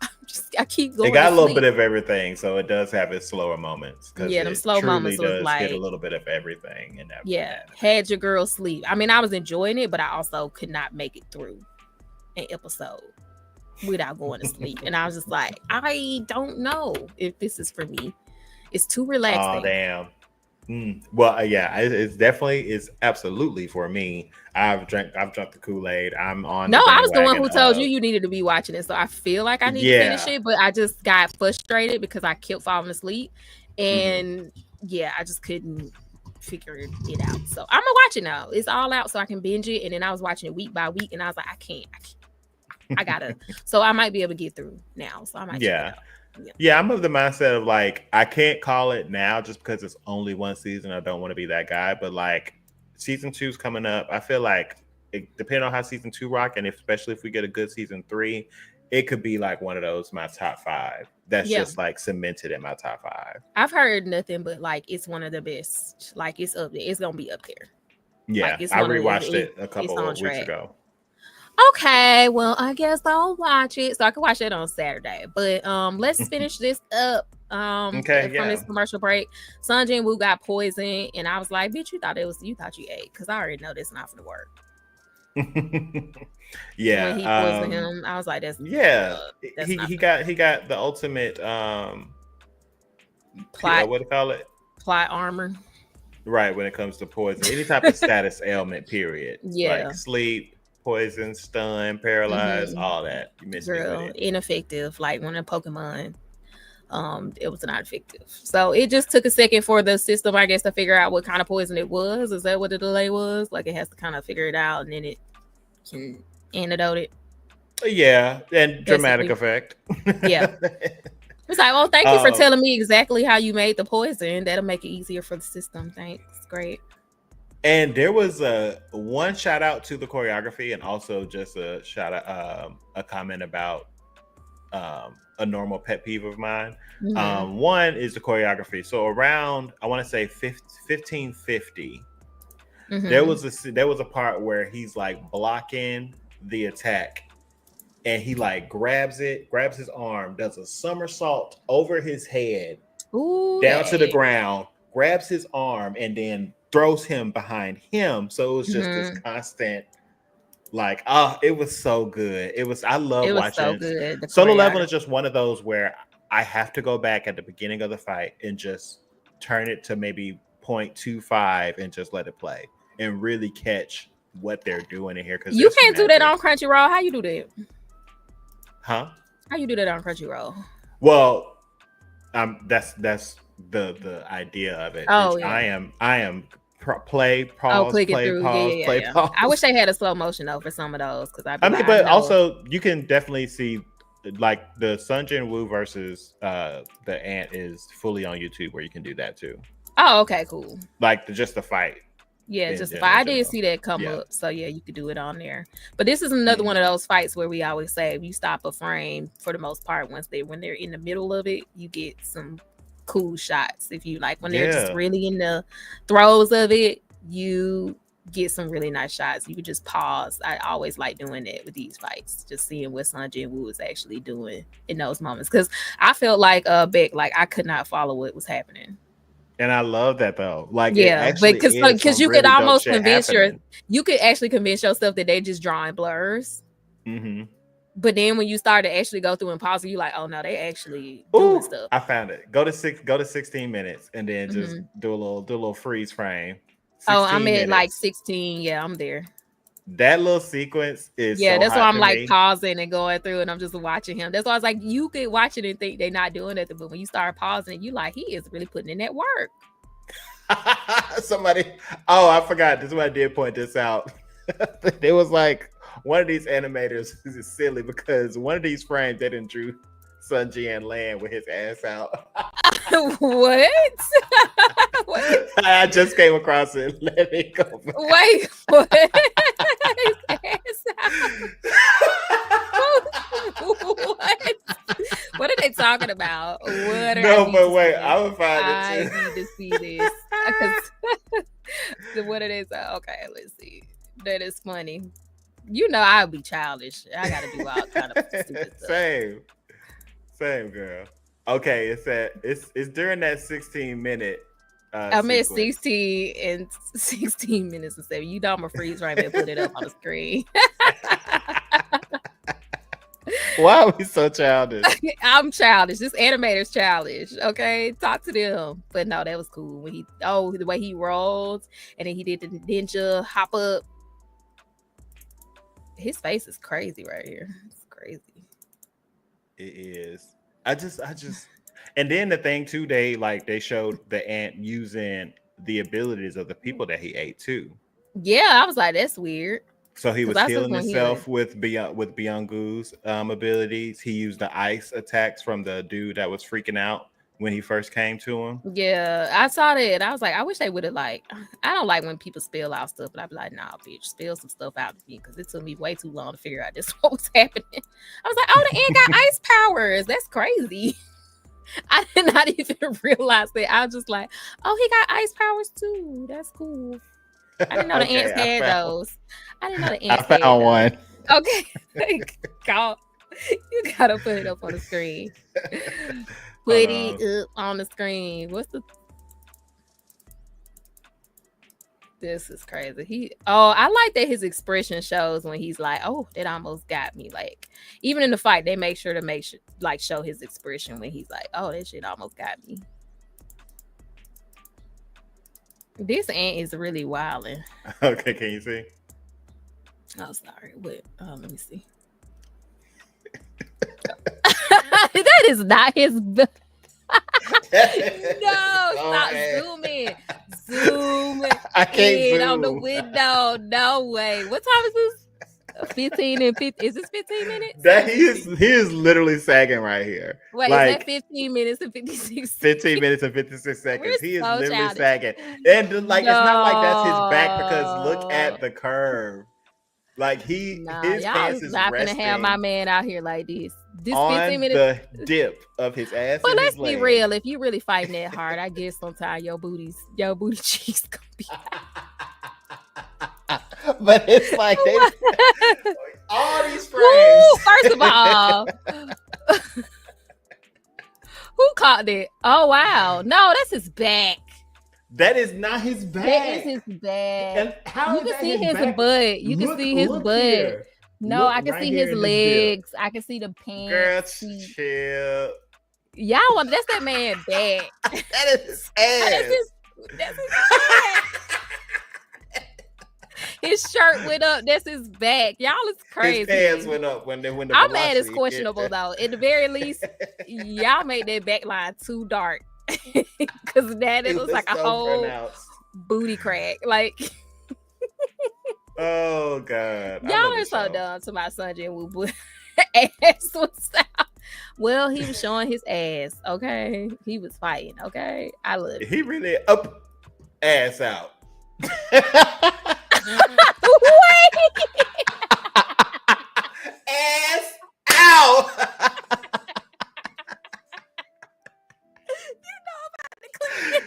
I keep going. It got a little bit of everything, so it does have its slower moments. Yeah, them slow moments does like get a little bit of everything in that. Yeah, had your girl sleep. I mean, I was enjoying it, but I also could not make it through an episode without going to sleep. And I was just like, I don't know if this is for me. It's too relaxing. Oh, damn. Well, yeah, it's absolutely for me. I've drunk the Kool-Aid. I'm on No, the I was the one bandwagon who told of you needed to be watching it. So I feel like I need to finish yeah. it, but I just got frustrated because I kept falling asleep. And yeah, I just couldn't figure it out. So I'm gonna watch it now. It's all out so I can binge it. And then I was watching it week by week and I was like, I gotta. So I might be able to get through now. So I might check it out. Yeah, I'm of the mindset of like I can't call it now just because it's only one season. I don't want to be that guy, but like season 2's coming up. I feel like depending on how season 2 rock, and especially if we get a good season 3, it could be like one of those my top 5. That's just like cemented in my top 5. I've heard nothing but like it's one of the best. Like it's up there. It's gonna be up there. Yeah, like, I rewatched it a couple of weeks ago. Okay, well, I guess I'll watch it. So I can watch it on Saturday. But let's finish this up. From this commercial break. Sun Jinwoo got poisoned, and I was like, bitch, you thought you ate, because I already know this not for the work. Yeah. When he poisoned him, I was like, that's he got the ultimate plot. What do you call it? Plot armor. Right, when it comes to poison. Any type of status ailment, period. Yeah. Like sleep, poison, stun, paralyzed, all that. You missed me with it. Ineffective. Like when a Pokemon, it was not effective. So it just took a second for the system, I guess, to figure out what kind of poison it was. Is that what the delay was? Like it has to kind of figure it out and then it can antidote it. Yeah, and dramatic effect. Yeah. It's like, oh, thank you for telling me exactly how you made the poison. That'll make it easier for the system. Thanks. Great. And there was one shout out to the choreography, and also just a shout out, a comment about a normal pet peeve of mine. One is the choreography. So around, I want to say 1550, there was a part where he's like blocking the attack, and he like grabs his arm, does a somersault over his head, down to the ground, grabs his arm, and then throws him behind him. So it was just this constant, like, it was so good. I love watching. So good. Solo Leveling is just one of those where I have to go back at the beginning of the fight and just turn it to maybe 0.25 and just let it play and really catch what they're doing in here. Because you can't do that on Crunchyroll. How you do that? Huh? How you do that on Crunchyroll? Well, that's the idea of it. Oh, yeah. I am play, pause, play, pause, play, pause. I wish they had a slow motion though for some of those, because but also you can definitely see like the Sun Jinwoo versus the Ant is fully on YouTube, where you can do that too. Oh, okay, cool. Like just the fight. Yeah, just the fight. I did see that come up, so yeah, you could do it on there. But this is another one of those fights where we always say if you stop a frame, for the most part, when they're in the middle of it, you get some cool shots. If you like when they're just really in the throes of it, you get some really nice shots. You could just pause. I always like doing that with these fights, just seeing what Sun Jinwoo is actually doing in those moments, because I felt like Beck, like I could not follow what was happening. And I love that though. Like, yeah, because you could almost convince you could actually convince yourself that they're just drawing blurs. But then when you start to actually go through and pause, you like, oh no, they actually doing stuff. I found it. Go to 16 minutes and then just do a little freeze frame. I'm at like 16. Yeah, I'm there. That little sequence is that's why I'm like pausing and going through, and I'm just watching him. That's why I was like, you could watch it and think they're not doing nothing, but when you start pausing, you like, he is really putting in that work. I forgot. This is why I did point this out. It was like one of these animators is silly because one of these frames they didn't drew Sun Jian land with his ass out. What? I just came across it. Let me go. Wait, what? His ass out. What are they talking about? I'm gonna find it too. I need to see this. What are they saying? Okay, let's see. That is funny. You know, I'll be childish. I gotta do all kind of stupid stuff. Same girl. Okay, it's during that 16-minute. I'm at 16 and 16 minutes and 7. You know I'm a freeze frame and put it up on the screen. Why are we so childish? I'm childish. This animator's childish. Okay, talk to them. But no, that was cool when the way he rolled and then he did the ninja hop up. His face is crazy right here. It's crazy. It is. I just, and then the thing too, they showed the ant using the abilities of the people that he ate too. Yeah, I was like, that's weird. So he was healing himself with Byung-goo's abilities. He used the ice attacks from the dude that was freaking out when he first came to him. Yeah, I saw that. I was like, I wish they would have I don't like when people spill out stuff, but I'd be like, nah, bitch, spill some stuff out to me because it took me way too long to figure out just what was happening. I was like, oh, the ant got ice powers. That's crazy. I did not even realize that. I was just like, oh, he got ice powers too. That's cool. I didn't know the ants had those. I didn't know the ants had found one. Okay. God, you gotta put it up on the screen. Put it up on the screen. This is crazy. I like that his expression shows when he's like, oh, that almost got me. Like, even in the fight, they make sure to show his expression when he's like, oh, that shit almost got me. This ant is really wilding. Okay, can you see? Oh, sorry. Wait, let me see. That is not his. No, stop zooming. Zoom. I can't zoom on the window. No way. What time is this? 15 and 50. Is this 15 minutes? That he is literally sagging right here. Wait, like, is that 15 minutes and 56 15 minutes and 56 seconds. He is literally sagging. And it's not like that's his back because look at the curve. Like his pants is not gonna have my man out here like this. This on 15 minutes the dip of his ass. But let's be real. If you really fighting that hard, I guess sometimes your booty cheeks gonna be out. But it's like all these frames. Woo, first of all, who caught it? Oh wow, no, that's his back. That is not his back. That is his back. And how you can see his butt. You can see his butt. Here. No, I can see his legs. I can see the pants. Girl, chill. Y'all want that's that man back. That is his ass. That's his back. His shirt went up. That's his back. Y'all is crazy. His pants went up when the I'm mad it's questionable though. At the very least, y'all made that back line too dark. Because that it looks like a whole pronounced booty crack. Like oh god. Y'all are so dumb to my son Jinwoo ass was out. Well, he was showing his ass, okay? He was fighting, okay? I love it. He really up ass out. Wait! Ass out. You know about the clip.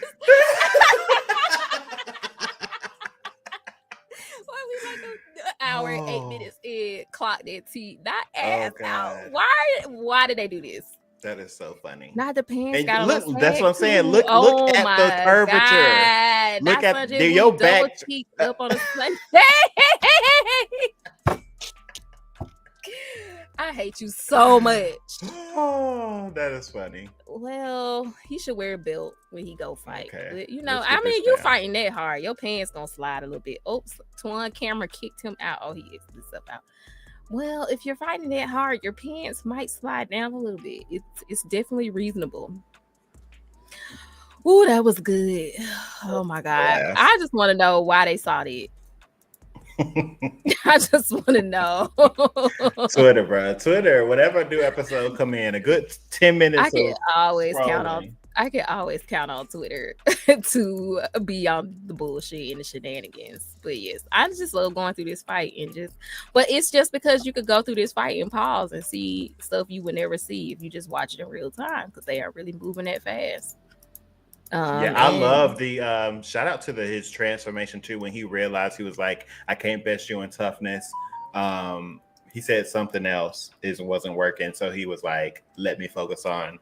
Why we like an hour and 8 minutes in, clock that T, not ass out. Why did they do this? That is so funny. Not the pants. Look, that's what I'm saying. Look at the curvature. God. Look at your back up on a Sunday. I hate you so much. Oh, that is funny. Well, he should wear a belt when he go fight. Okay. But, you fighting that hard. Your pants gonna slide a little bit. Oops, Twan camera kicked him out. Oh, he is this up out. Well, if you're fighting that hard, your pants might slide down a little bit. It's definitely reasonable. Ooh, that was good. Oh my god. Yeah. I just want to know why they saw that. I just want to know. Twitter, bro. Twitter, whenever a new episode come in, a good 10 minutes. I can always count on Twitter to be on the bullshit and the shenanigans. But yes, I just love going through this fight but it's just because you could go through this fight and pause and see stuff you would never see if you just watch it in real time because they are really moving that fast. I love the shout out to his transformation too when he realized he was like, I can't best you in toughness. He said something else wasn't working, so he was like, let me focus on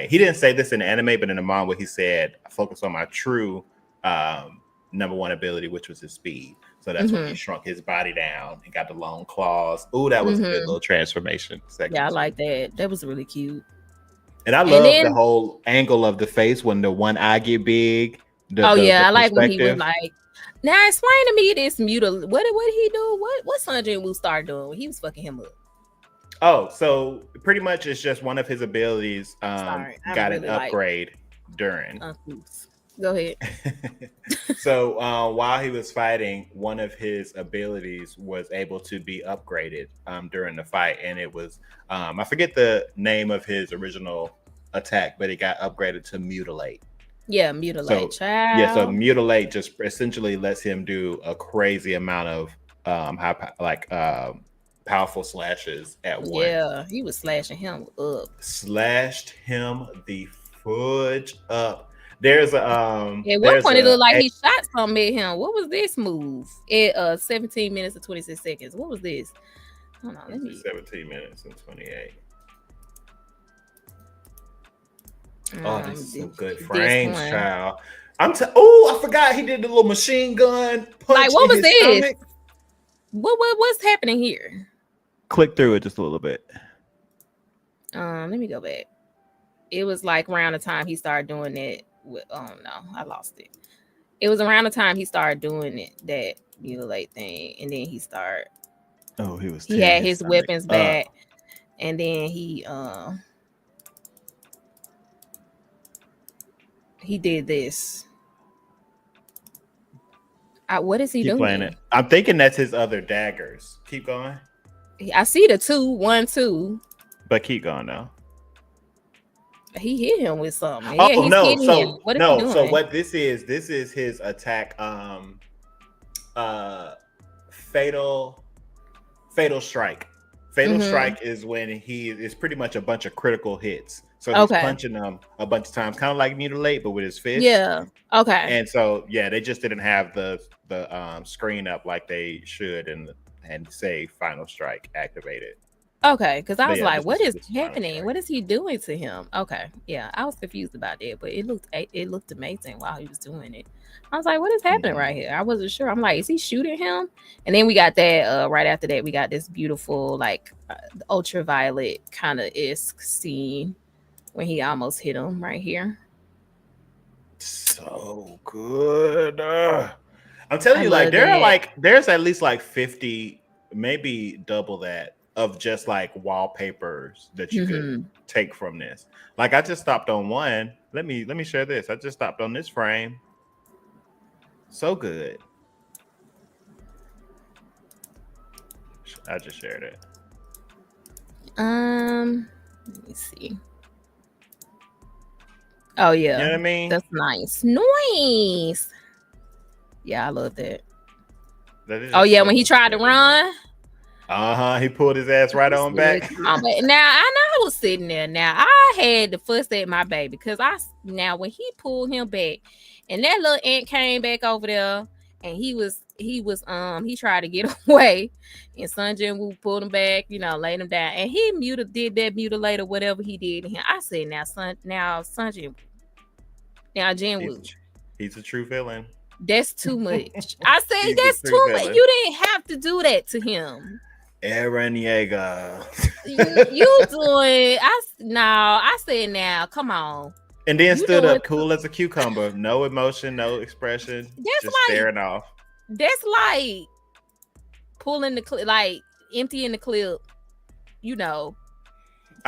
he didn't say this in the anime, but in the manga he said focus on my true number one ability, which was his speed. So that's when he shrunk his body down and got the long claws. Ooh, that was a good little transformation segment. Yeah, I like that. That was really cute. And I love the whole angle of the face when the one eye get big. I like when he was like, now explain to me this mutal. What did he do? What Sun Jinwoo started doing when he was fucking him up? Oh, so pretty much it's just one of his abilities got an upgrade during. Go ahead. So while he was fighting, one of his abilities was able to be upgraded during the fight, and it was I forget the name of his original attack, but it got upgraded to mutilate. Yeah, mutilate. So mutilate just essentially lets him do a crazy amount of powerful slashes at once. Yeah, he was slashing him up. Slashed him the fudge up. There's a at one point it looked like he shot something at him. What was this move? At 17 minutes and 26 seconds. What was this? Hold on, let me 17 minutes and 28. Oh, this is some good frames, child. I forgot he did the little machine gun punch. Like, what was this? Stomach. What's happening here? Click through it just a little bit. Let me go back. It was like around the time he started doing it. Oh no, I lost it. It was around the time he started doing it, that mutilate thing, and then he started. Oh, he had his weapons back, and then he did this. What is he doing? Playing it. I'm thinking that's his other daggers. Keep going. I see the 2, 1, 2. But keep going now. He hit him with something. Oh, yeah, no. What is he doing? So what this is his attack. Fatal strike. Fatal strike is when he is pretty much a bunch of critical hits. So he's punching them a bunch of times, kind of like mutilate, but with his fist. Yeah. Okay. And so they just didn't have the screen up like they should and say final strike activated. Okay, because I was like, what is happening? What is he doing to him? Okay, yeah, I was confused about that, but it looked amazing while he was doing it. I was like, what is happening right here? I wasn't sure. I'm like, is he shooting him? And then we got that right after that, we got this beautiful ultraviolet kind of isk scene when he almost hit him right here. So good. I'm telling you, there's at least 50, maybe double that, of just wallpapers that you could take from this. I just stopped on one. Let me share this. I just stopped on this frame. So good. I just shared it. Let me see. Oh yeah. You know what I mean? That's nice. Nice. Yeah, I love that. Oh yeah, when he tried to run. He pulled his ass right on back. Now I know I was sitting there. Now I had to fuss at my baby because when he pulled him back and that little ant came back over there and he tried to get away and Sun Jinwoo pulled him back, laid him down, and he did that mutilate or whatever he did to him. I said, Sun Jinwoo, now Jinwoo, he's a true villain. That's too much. I said that's too much. You didn't have to do that to him. Eren Yeager. you doing? I said now. Come on. And then stood up, cool as a cucumber, no emotion, no expression, just staring off. That's like pulling the clip, emptying the clip. I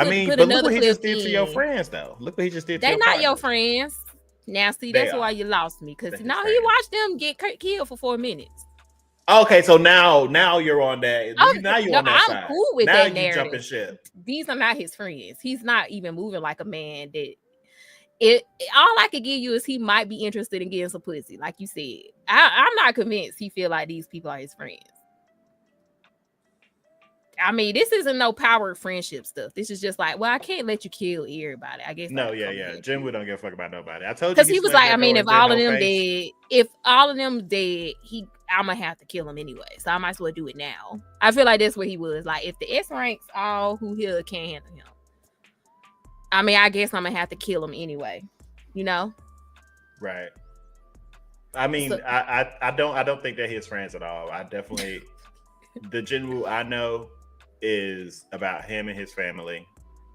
mean, but look what he just did to your friends, though. Look what he just did. They're not your friends. Now, see, that's why you lost me, because now he watched them get killed for 4 minutes. Okay, so now you're on that. Now you're on that side. I'm cool with now that narrative. Jumping ship. These are not his friends. He's not even moving like a man. All I could give you is he might be interested in getting some pussy, like you said. I'm not convinced he feel like these people are his friends. I mean, this isn't no power friendship stuff. This is just I can't let you kill everybody. I guess. No, yeah. Jinwoo don't give a fuck about nobody. I told you. Because he was like, I mean, if all of them dead, I'm gonna have to kill him anyway. So I might as well do it now. I feel like that's what he was. If the S ranks, all who here can't handle him. I mean, I guess I'm gonna have to kill him anyway. Right. I mean, So, I don't think they're his friends at all. I definitely the Jinwoo I know is about him and his family.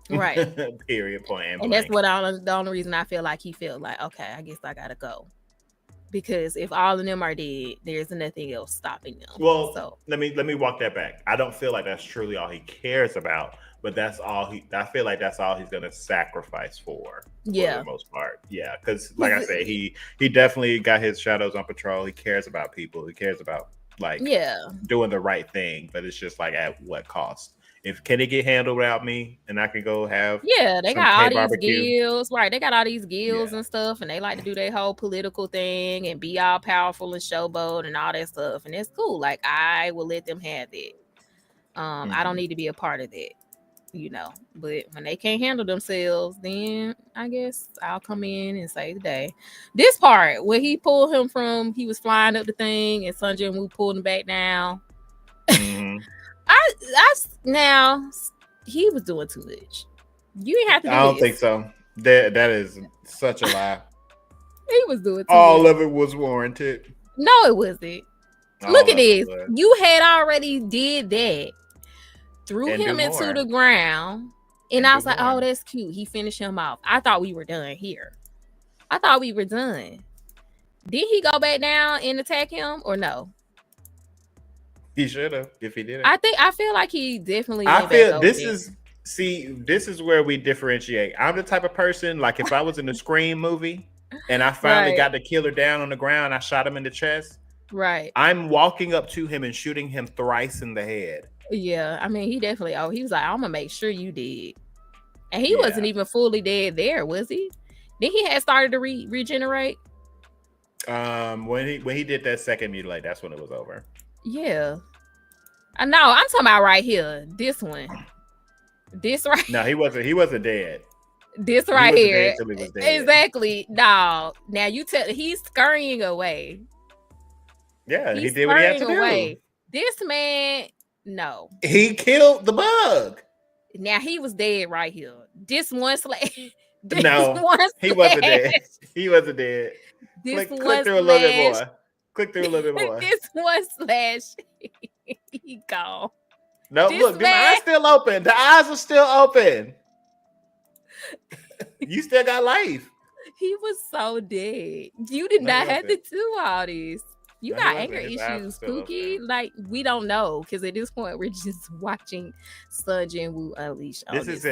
right. Period. Point and And that's blank. the only reason I feel like he felt like, okay, I guess I gotta go. Because if all of them are dead, there's nothing else stopping them. Well, So let me walk that back. I don't feel like that's truly all he cares about, but that's all he. I feel like that's all he's gonna sacrifice for the yeah. most part. Yeah, because like I said, he definitely got his shadows on patrol. He cares about people. He cares about like doing the right thing, but it's just like at what cost? If can it get handled without me, and I can go have they some got all K these barbecue? guilds, right? They got all these guilds Yeah. and stuff, and they like to do their whole political thing and be all powerful and showboat and all that stuff, and it's cool. Like I will let them have it. I don't need to be a part of that, But when they can't handle themselves, then I guess I'll come in and save the day. This part where he pulled him from, he was flying up the thing, and Sun Jinwoo pulled him back down. Mm-hmm. Now he was doing too much. You didn't have to do I don't this. think so. That is such a lie. He was doing too All much. of it was warranted. No, it wasn't. Look at this. You had already did that. Threw him into the ground. And I was like, oh, that's cute. He finished him off. I thought we were done here. I thought we were done. Did he go back down and attack him or no? He should have if he didn't. I feel like he definitely I feel this is where we differentiate. I'm the type of person, like if I was in a Scream movie and I finally got the killer down on the ground, I shot him in the chest. Right. I'm walking up to him and shooting him thrice in the head. Yeah. I mean, he definitely, he was like, I'm gonna make sure you did. And he wasn't even fully dead there, was he? Then he had started to regenerate. When he did that second mutilate, that's when it was over. Yeah. I know. I'm talking about right here. This one. This right. No, he wasn't dead. This right here. He was dead. Exactly. No. Now you tell he's scurrying away. Yeah, he did what he had to do. This man, no. He killed the bug. Now he was dead right here. This one slash. No, he wasn't dead. He wasn't dead. Click through a little bit more. Click through a little bit more. This one slash. He gone. No, look, the eyes still open. The eyes are still open. You still got life. He was so dead. You did not have to do all this. You got anger issues, Pookie. Like, we don't know, because at this point we're just watching Sun Jinwoo unleash. This is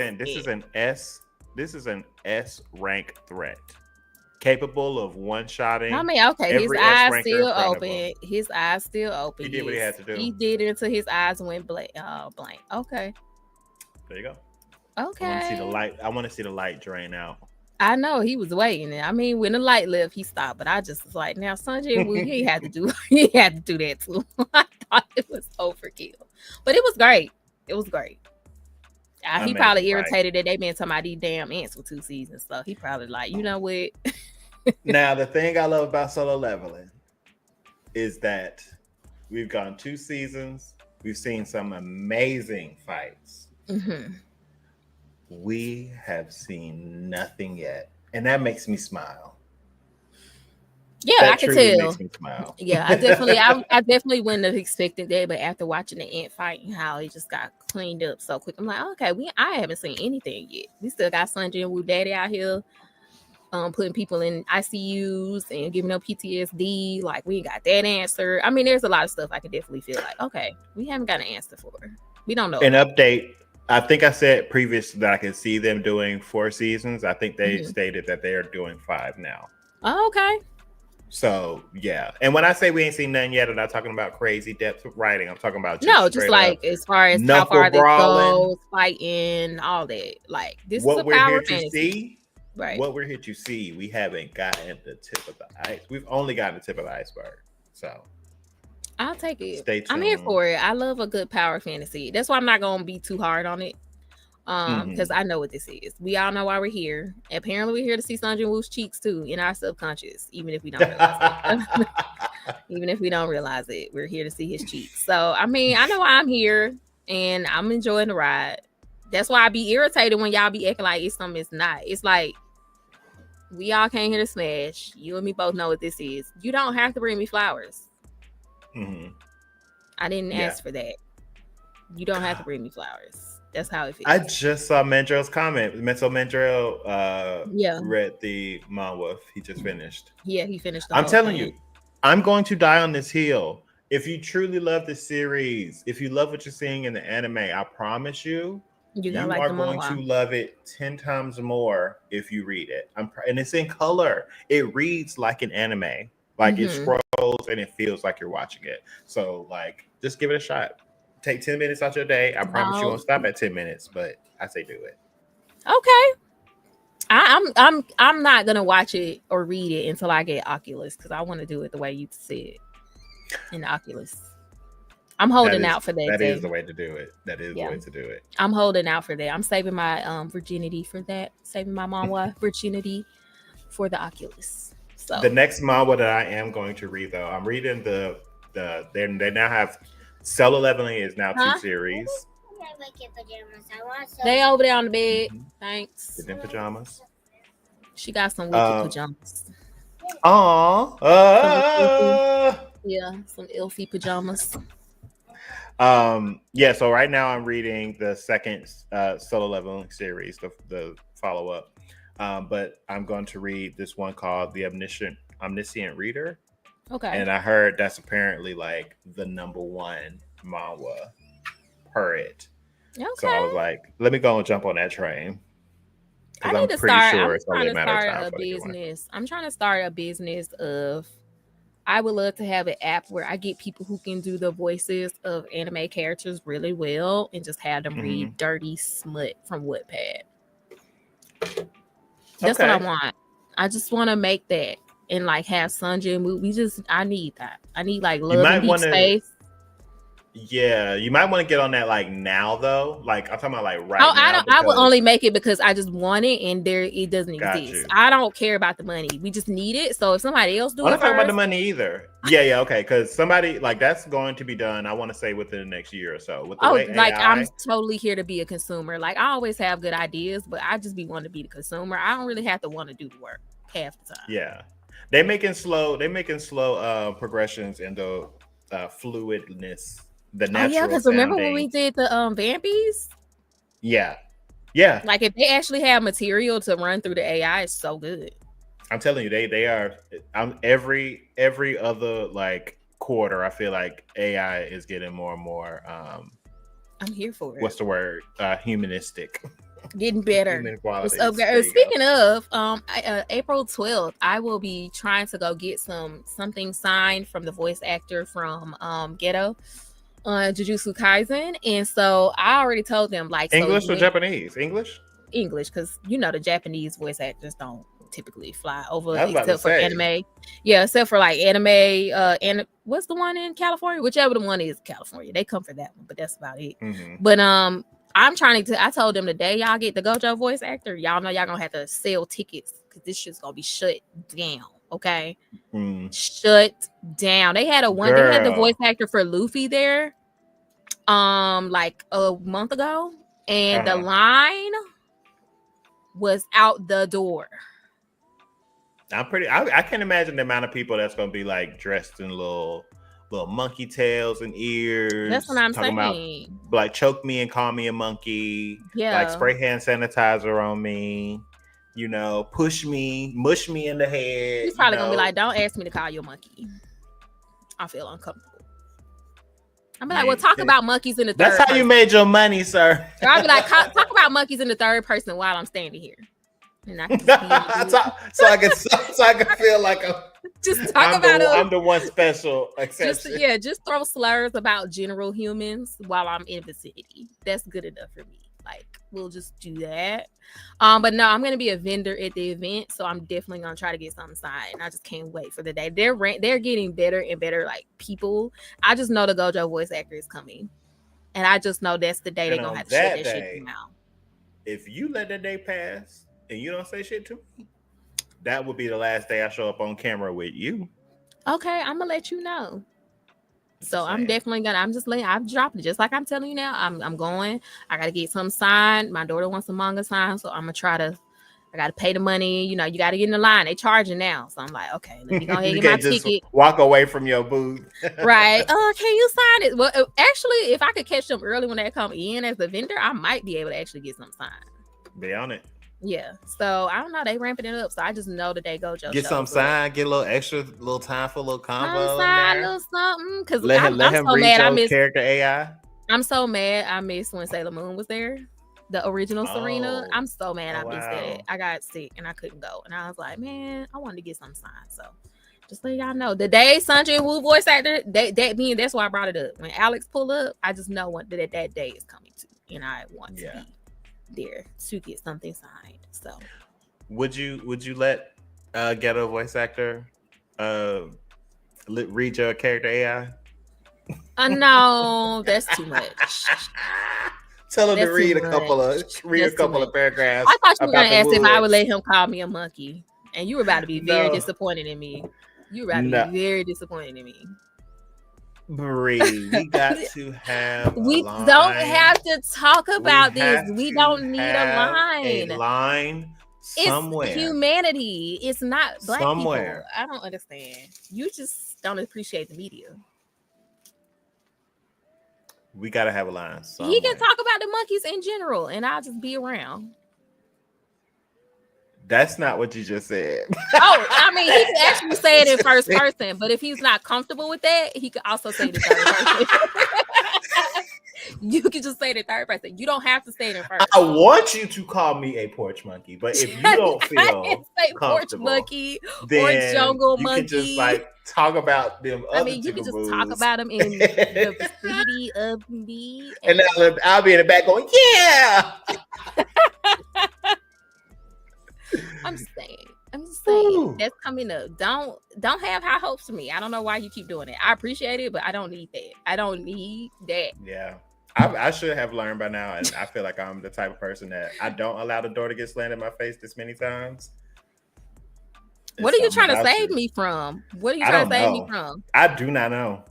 an S rank threat. Capable of one-shotting. I mean, okay, his eyes still open. His eyes still open. He did what he had to do. He did it until his eyes went blank. Okay. There you go. Okay. I want to see the light drain out. I know he was waiting. I mean, when the light left, he stopped. But I just was like, now Sun Jinwoo, he had to do that too. I thought it was overkill, but it was great. It was great. He probably irritated that they been talking about these damn ants for 2 seasons. So he probably like, you know what? Now, the thing I love about Solo Leveling is that we've gone 2 seasons. We've seen some amazing fights. Mm-hmm. We have seen nothing yet. And that makes me smile. Yeah, I can tell. Makes me smile. Yeah, I definitely wouldn't have expected that. But after watching the ant fight and how it just got cleaned up so quick, I'm like, okay, I haven't seen anything yet. We still got Sun Jinwoo Daddy out here, putting people in ICUs and giving them PTSD. Like, we ain't got that answer. I mean, there's a lot of stuff I can definitely feel like, okay, we haven't got an answer for. We don't know. An update. I think I said previous that I could see them doing 4 seasons. I think they stated that they are doing 5 now. Oh, okay. So yeah, and when I say we ain't seen none yet, I'm not talking about crazy depth of writing. I'm talking about just like as far as how far they go, fighting, all that. Like, this is a power fantasy. Right. What we're here to see, we haven't gotten the tip of the ice. We've only gotten the tip of the iceberg. So I'll take it. Stay tuned. I'm here for it. I love a good power fantasy. That's why I'm not gonna be too hard on it. Because I know what this is. We all know why we're here. Apparently, we're here to see Sun Jinwoo's cheeks too in our subconscious, even if we don't realize it. Even if we don't realize it, we're here to see his cheeks. So, I mean, I know why I'm here, and I'm enjoying the ride. That's why I be irritated when y'all be acting like it's something it's not. It's like, We all came here to smash. You and me both know what this is. You don't have to bring me flowers. Mm-hmm. I didn't ask for that. You don't have to bring me flowers. That's how it feels. I just saw Mandrell's comment. So Mandrell read the manhwa. He just finished. Yeah, he finished. I'm telling you, I'm going to die on this hill. If you truly love the series, if you love what you're seeing in the anime, I promise you, you are going to love it 10 times more if you read it. And it's in color. It reads like an anime. Like it scrolls and it feels like you're watching it. So like, just give it a shot. Take 10 minutes out your day. I promise you won't stop at 10 minutes, but I say do it. Okay. I'm not gonna watch it or read it until I get Oculus because I want to do it the way you said in the Oculus. I'm holding out for that. That is the way to do it. That is the way to do it. I'm holding out for that. I'm saving my virginity for that. Saving my manhwa virginity for the Oculus. So the next manhwa that I am going to read, though, I'm reading they now have Solo Leveling is now 2 series. They over there on the bed. Thanks. They're in pajamas. She got some wicked pajamas. Aww. Yeah, some Elfie pajamas. Yeah, so right now I'm reading the second Solo Leveling series, the follow-up. But I'm going to read this one called The Omniscient Reader. Okay. And I heard that's apparently like the #1 manhwa per it. Okay. So I was like, let me go and jump on that train. I need to start. I'm trying to start a business. I'm trying to start a business of. I would love to have an app where I get people who can do the voices of anime characters really well and just have them read dirty smut from Wattpad. That's what I want. I just want to make that and like have Sunjin move. I need that. I need like love and deep space. Yeah, you might want to get on that like now though. Like I'm talking about like right now. I would only make it because I just want it and it doesn't exist. I don't care about the money. We just need it. So if somebody else do it, I'm not talking about the money either. Yeah, okay. Because somebody like that's going to be done. I want to say within the next year or so. With the way like AI, I'm totally here to be a consumer. Like I always have good ideas, but I just be wanting to be the consumer. I don't really have to want to do the work half the time. Yeah, they're making slow progressions in the fluidness. The natural because remember when we did the Vampies? Yeah. Like if they actually have material to run through the AI, it's so good. I'm telling you, they are. Every other like quarter, I feel like AI is getting more and more. I'm here for it. What's the word? Humanistic. Getting better. Human quality. Speaking of, April 12th, I will be trying to go get something signed from the voice actor from Ghetto. Jujutsu Kaisen, and so I already told them like English or Japanese? English, because the Japanese voice actors don't typically fly over except for anime. Yeah, except for like anime. And what's the one in California? Whichever the one is California, they come for that one, but that's about it. But I'm trying to. I told them the day y'all get the Gojo voice actor, y'all know y'all gonna have to sell tickets because this shit's gonna be shut down. Okay, shut down. They had they had the voice actor for Luffy there like a month ago, and the line was out the door. I can't imagine the amount of people that's gonna be like dressed in little monkey tails and ears. That's what I'm saying. About, like choke me and call me a monkey. Yeah, like spray hand sanitizer on me. Push me, mush me in the head. He's probably gonna be like, "Don't ask me to call you a monkey. I feel uncomfortable." I'm like, "Well, talk about monkeys in the third person." That's how you made your money, sir. So I'll be like, "Talk about monkeys in the third person while I'm standing here." And I can so I can feel like I'm the one special exception. Just throw slurs about general humans while I'm in vicinity. That's good enough for me. Like, we'll just do that. But no, I'm gonna be a vendor at the event, so I'm definitely gonna try to get something signed. And I just can't wait for the day. They're getting better and better, like people. I just know the Gojo voice actor is coming, and I just know that's the day they're gonna have to shut that shit down. If you let that day pass and you don't say shit to me, that would be the last day I show up on camera with you. Okay, I'm gonna let you know. So I'm definitely gonna. I've dropped it just like I'm telling you now. I'm going. I gotta get some signed. My daughter wants a manga signed, so I'm gonna try to I got to pay the money. You know, you got to get in the line. They charging now. So I'm like, okay, let me go ahead and you get my can't just ticket. walk away from your booth. Right. Oh, can you sign it? Well, actually, if I could catch them early when they come in as a vendor, I might be able to actually get some signed. Be on it. Yeah. So I don't know. They ramping it up. So I just know the Day Gojo get some signed, get a little extra, little time for a little combo in there. Little something. Because let him so mad I miss character AI. I'm so mad I missed when Sailor Moon was there. The original Serena. I'm so mad I missed that. I got sick and I couldn't go. And I was like, man, I wanted to get some signed. So just let y'all know. The day Jinwoo voice actor, that's why I brought it up. When Alex pull up, I just know that day is coming to. And I want to be there to get something signed. So would you let Ghetto voice actor read your character AI? No, that's too much. Tell him to read a couple of paragraphs. I thought you were going to ask if I would let him call me a monkey. And you were about to be very disappointed in me. You were about to be very disappointed in me. Bree, we got to have we don't have to talk about this. We don't need a line. A line somewhere. It's humanity. It's not black somewhere. People. I don't understand. You just don't appreciate the media. We gotta have a line somewhere. He can talk about the monkeys in general, and I'll just be around. That's not what you just said. Oh, I mean, he can actually say it in first person, but if he's not comfortable with that, he could also say it in third person. You can just say it in third person. You don't have to say it in first. I want you to call me a porch monkey, but if you don't feel porch monkey then or jungle monkey, you can just like talk about them. I mean, you can just talk about them in the vicinity of me, and I'll be in the back going, "Yeah." I'm just saying that's coming up. Don't have high hopes for me. I don't know why you keep doing it. I appreciate it, but I don't need that. Yeah. I should have learned by now, and I feel like I'm the type of person that I don't allow the door to get slammed in my face this many times. What are you trying to save me from? What are you trying to save me from? I do not know.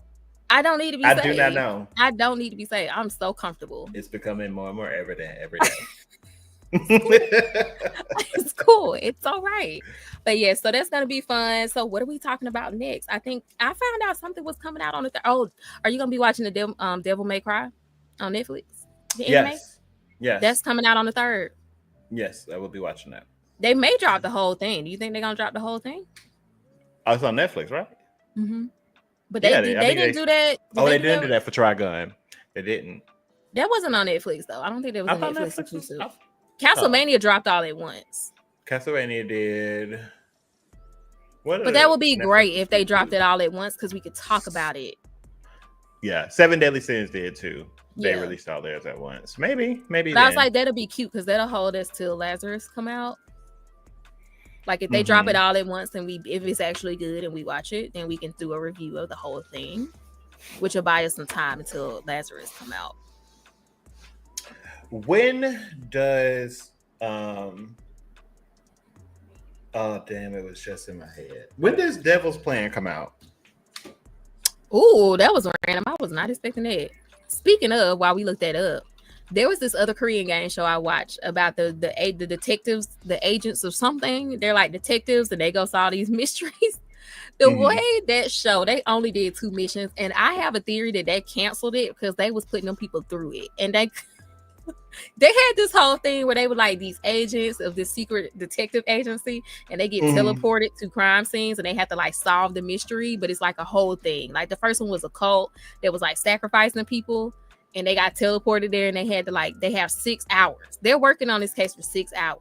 I don't need to be saved. I do not know. I don't need to be saved. I'm so comfortable. It's becoming more and more evident every day. It's cool. It's all right. But yeah, so that's gonna be fun. So what are we talking about next? I think I found out something was coming out on the are you gonna be watching the Devil May Cry on Netflix? Yes. That's coming out on the 3rd. Yes, I will be watching that. They may drop the whole thing. Do you think they're gonna drop the whole thing? Oh, it's on Netflix, right? Mm-hmm. But they didn't do that. They didn't do that for Trigun. They didn't. That wasn't on Netflix though. I don't think that was on Netflix exclusive. Castlevania dropped all at once. Castlevania did. But that would be great if they dropped it all at once because we could talk about it. Yeah, 7 Deadly Sins did too. They released all theirs at once. Maybe. But I was like, that'll be cute because that'll hold us till Lazarus come out. Like if they drop it all at once and if it's actually good and we watch it, then we can do a review of the whole thing, which will buy us some time until Lazarus come out. When does oh damn, it was just in my head. When does Devil's Plan come out? Ooh, that was random. I was not expecting that. Speaking of, while we looked that up, there was this other Korean game show I watched about the detectives, the agents of something. They're like detectives and they go solve these mysteries. The way that show, they only did 2 missions, and I have a theory that they canceled it because they was putting them people through it, and they had this whole thing where they were like these agents of this secret detective agency and they get teleported to crime scenes and they have to like solve the mystery, but it's like a whole thing. Like the first one was a cult that was like sacrificing people and they got teleported there and they had to they have 6 hours. They're working on this case for 6 hours.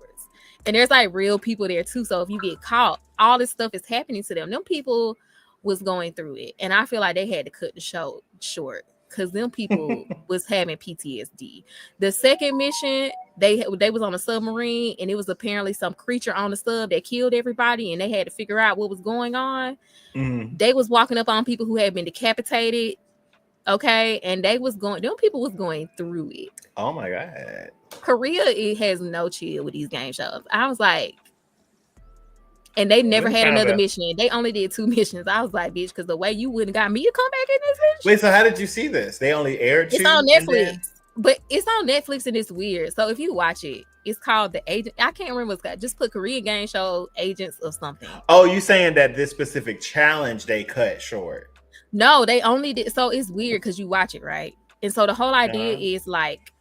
And there's like real people there too. So if you get caught, all this stuff is happening to them. Them people was going through it. And I feel like they had to cut the show short. Because them people was having PTSD. The second mission, they was on a submarine and it was apparently some creature on the sub that killed everybody and they had to figure out what was going on. They was walking up on people who had been decapitated. Okay. And them people was going through it. Oh my God. Korea, it has no chill with these game shows. I was like, and they never had another mission. They only did 2 missions. I was like, bitch, because the way you wouldn't got me to come back in this mission. Wait, so how did you see this? They only aired 2? It's on Netflix. But it's on Netflix and it's weird. So if you watch it, It's called the Agent. I can't remember what's called. Just put Korean game show Agents of something. Oh, you saying that this specific challenge they cut short? No, they only did. So it's weird because you watch it, right? And so the whole idea is like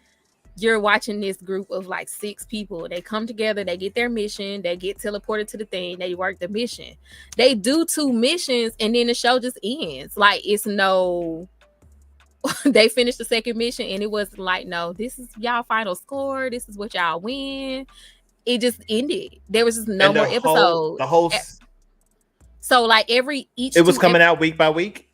you're watching this group of like 6 people. They come together, they get their mission, they get teleported to the thing, they work the mission. They do 2 missions, and then the show just ends. Like it's no. They finished the second mission, and it was like, no, this is y'all final score. This is what y'all win. It just ended. There was just no more episodes. The whole. So like each. It was coming out week by week.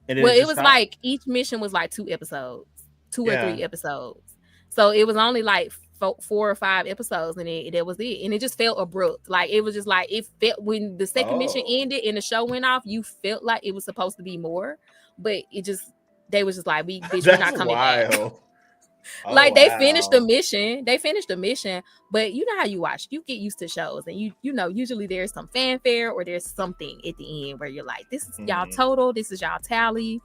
And it was like each mission was like 2 episodes, 2 or 3 episodes. So it was only like 4 or 5 episodes, and that was it. And it just felt abrupt. Like it was just like it felt when the second mission ended and the show went off. You felt like it was supposed to be more, but it just. They was just like, we're not coming back. Like they finished the mission. But you know how you watch. You get used to shows, and you know usually there's some fanfare or there's something at the end where you're like, this is y'all total, this is y'all tally.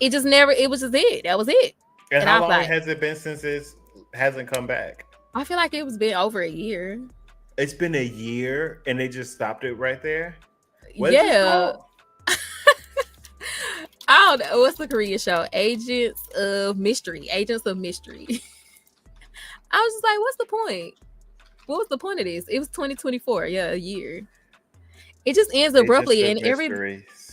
It just never. It was just it. That was it. And how long has it been since it hasn't come back? I feel like it was been over a year. It's been a year, and they just stopped it right there. Yeah. I don't know. What's the Korean show? Agents of Mystery. I was just like, what's the point? What was the point of this? It was 2024. Yeah, a year. It just ends abruptly, and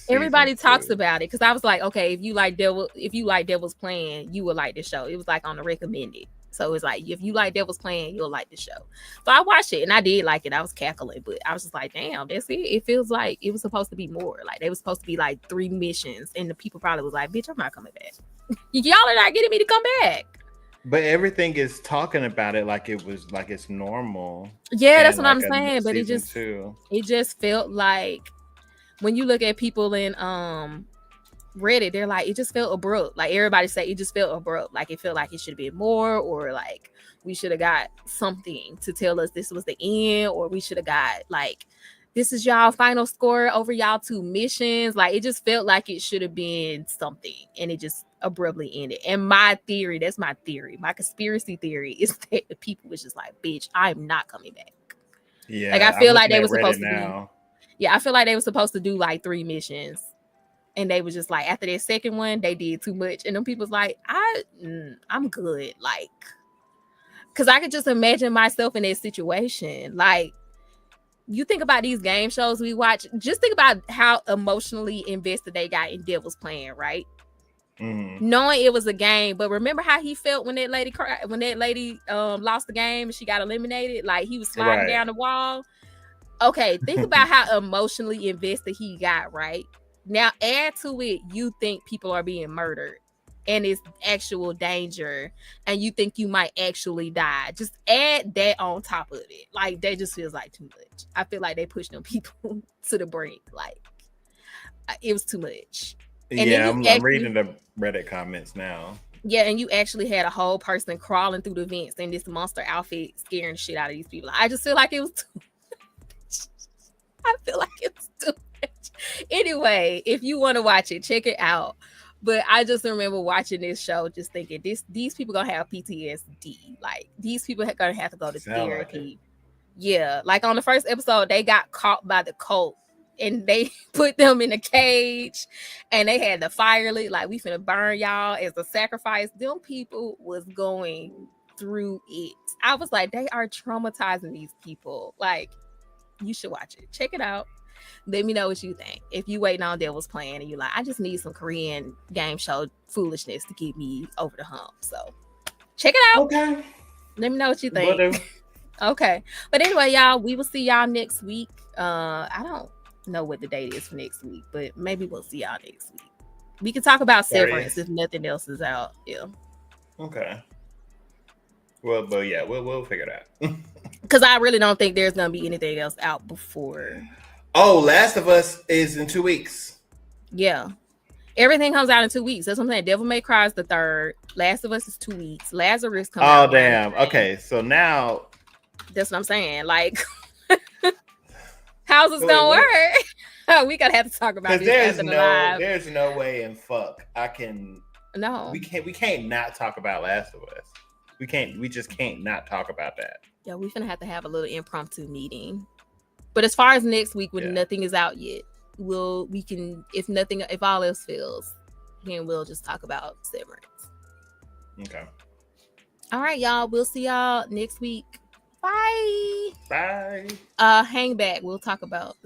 everybody talks about it. Because I was like, okay, if you like Devil's Plan, you would like the show. It was like on the recommended. So it's like, if you like Devil's Plan, you'll like the show. So I watched it, and I did like it. I was cackling, but I was just like, damn, that's it. It feels like it was supposed to be more. Like they was supposed to be like 3 missions, and the people probably was like, bitch, I'm not coming back. Y'all are not getting me to come back. But everything is talking about it like it was like it's normal. Yeah, that's what I'm saying. But it just felt like when you look at people in Reddit, they're like, it just felt abrupt. Like everybody say it just felt abrupt. Like it felt like it should have been more, or like we should have got something to tell us this was the end, or we should have got like, this is y'all final score over y'all 2 missions. Like it just felt like it should have been something, and it just abruptly ended. And my theory, that's my theory, my conspiracy theory, is that the people was just like, bitch, I'm not coming back. Yeah, like I feel like they were supposed to do. Yeah, I feel like they were supposed to do like 3 missions. And they was just like, after their second one, they did too much. And them people's like, I'm good. Like, because I could just imagine myself in that situation. Like, you think about these game shows we watch, just think about how emotionally invested they got in Devil's Plan, right? Mm-hmm. Knowing it was a game, but remember how he felt when that lady lost the game and she got eliminated? Like, he was sliding down the wall. Okay, think about how emotionally invested he got, right? Now add to it, you think people are being murdered and it's actual danger, and you think you might actually die. Just add that on top of it. Like, that just feels like too much. I feel like they pushed them people to the brink. Like, it was too much. And yeah, I'm reading the Reddit comments now. Yeah, and you actually had a whole person crawling through the vents in this monster outfit, scaring the shit out of these people. I just feel like it was too much. I feel like it was too much. Anyway, if you want to watch it, check it out. But I just remember watching this show, just thinking, these people gonna have PTSD. Like, these people are gonna have to go to therapy. Yeah, like on the first episode, they got caught by the cult, and they put them in a cage, and they had the fire lit. Like, we finna burn y'all as a sacrifice. Them people was going through it. I was like, they are traumatizing these people. Like, you should watch it. Check it out. Let me know what you think. If you waiting on Devil's Plan and you like, I just need some Korean game show foolishness to get me over the hump. So check it out. Okay. Let me know what you think. Okay. But anyway, y'all, we will see y'all next week. I don't know what the date is for next week, but maybe we'll see y'all next week. We can talk about Severance if nothing else is out. Yeah. Okay. Well, but yeah, we'll figure it out. Because I really don't think there's gonna be anything else out before. Oh, Last of Us is in 2 weeks. Yeah. Everything comes out in 2 weeks. That's what I'm saying. Devil May Cry is the 3rd. Last of Us is 2 weeks. Lazarus comes out. Oh, damn. Okay, so now. That's what I'm saying. Like, how's this gonna work? We gotta have to talk about this. There's no way in fuck I can. No. We can't not talk about Last of Us. We just can't not talk about that. Yeah, we're gonna have to have a little impromptu meeting. But as far as next week, when nothing is out yet, we can, if all else fails, then we'll just talk about Severance. Okay. All right, y'all. We'll see y'all next week. Bye. Bye. Hang back. We'll talk about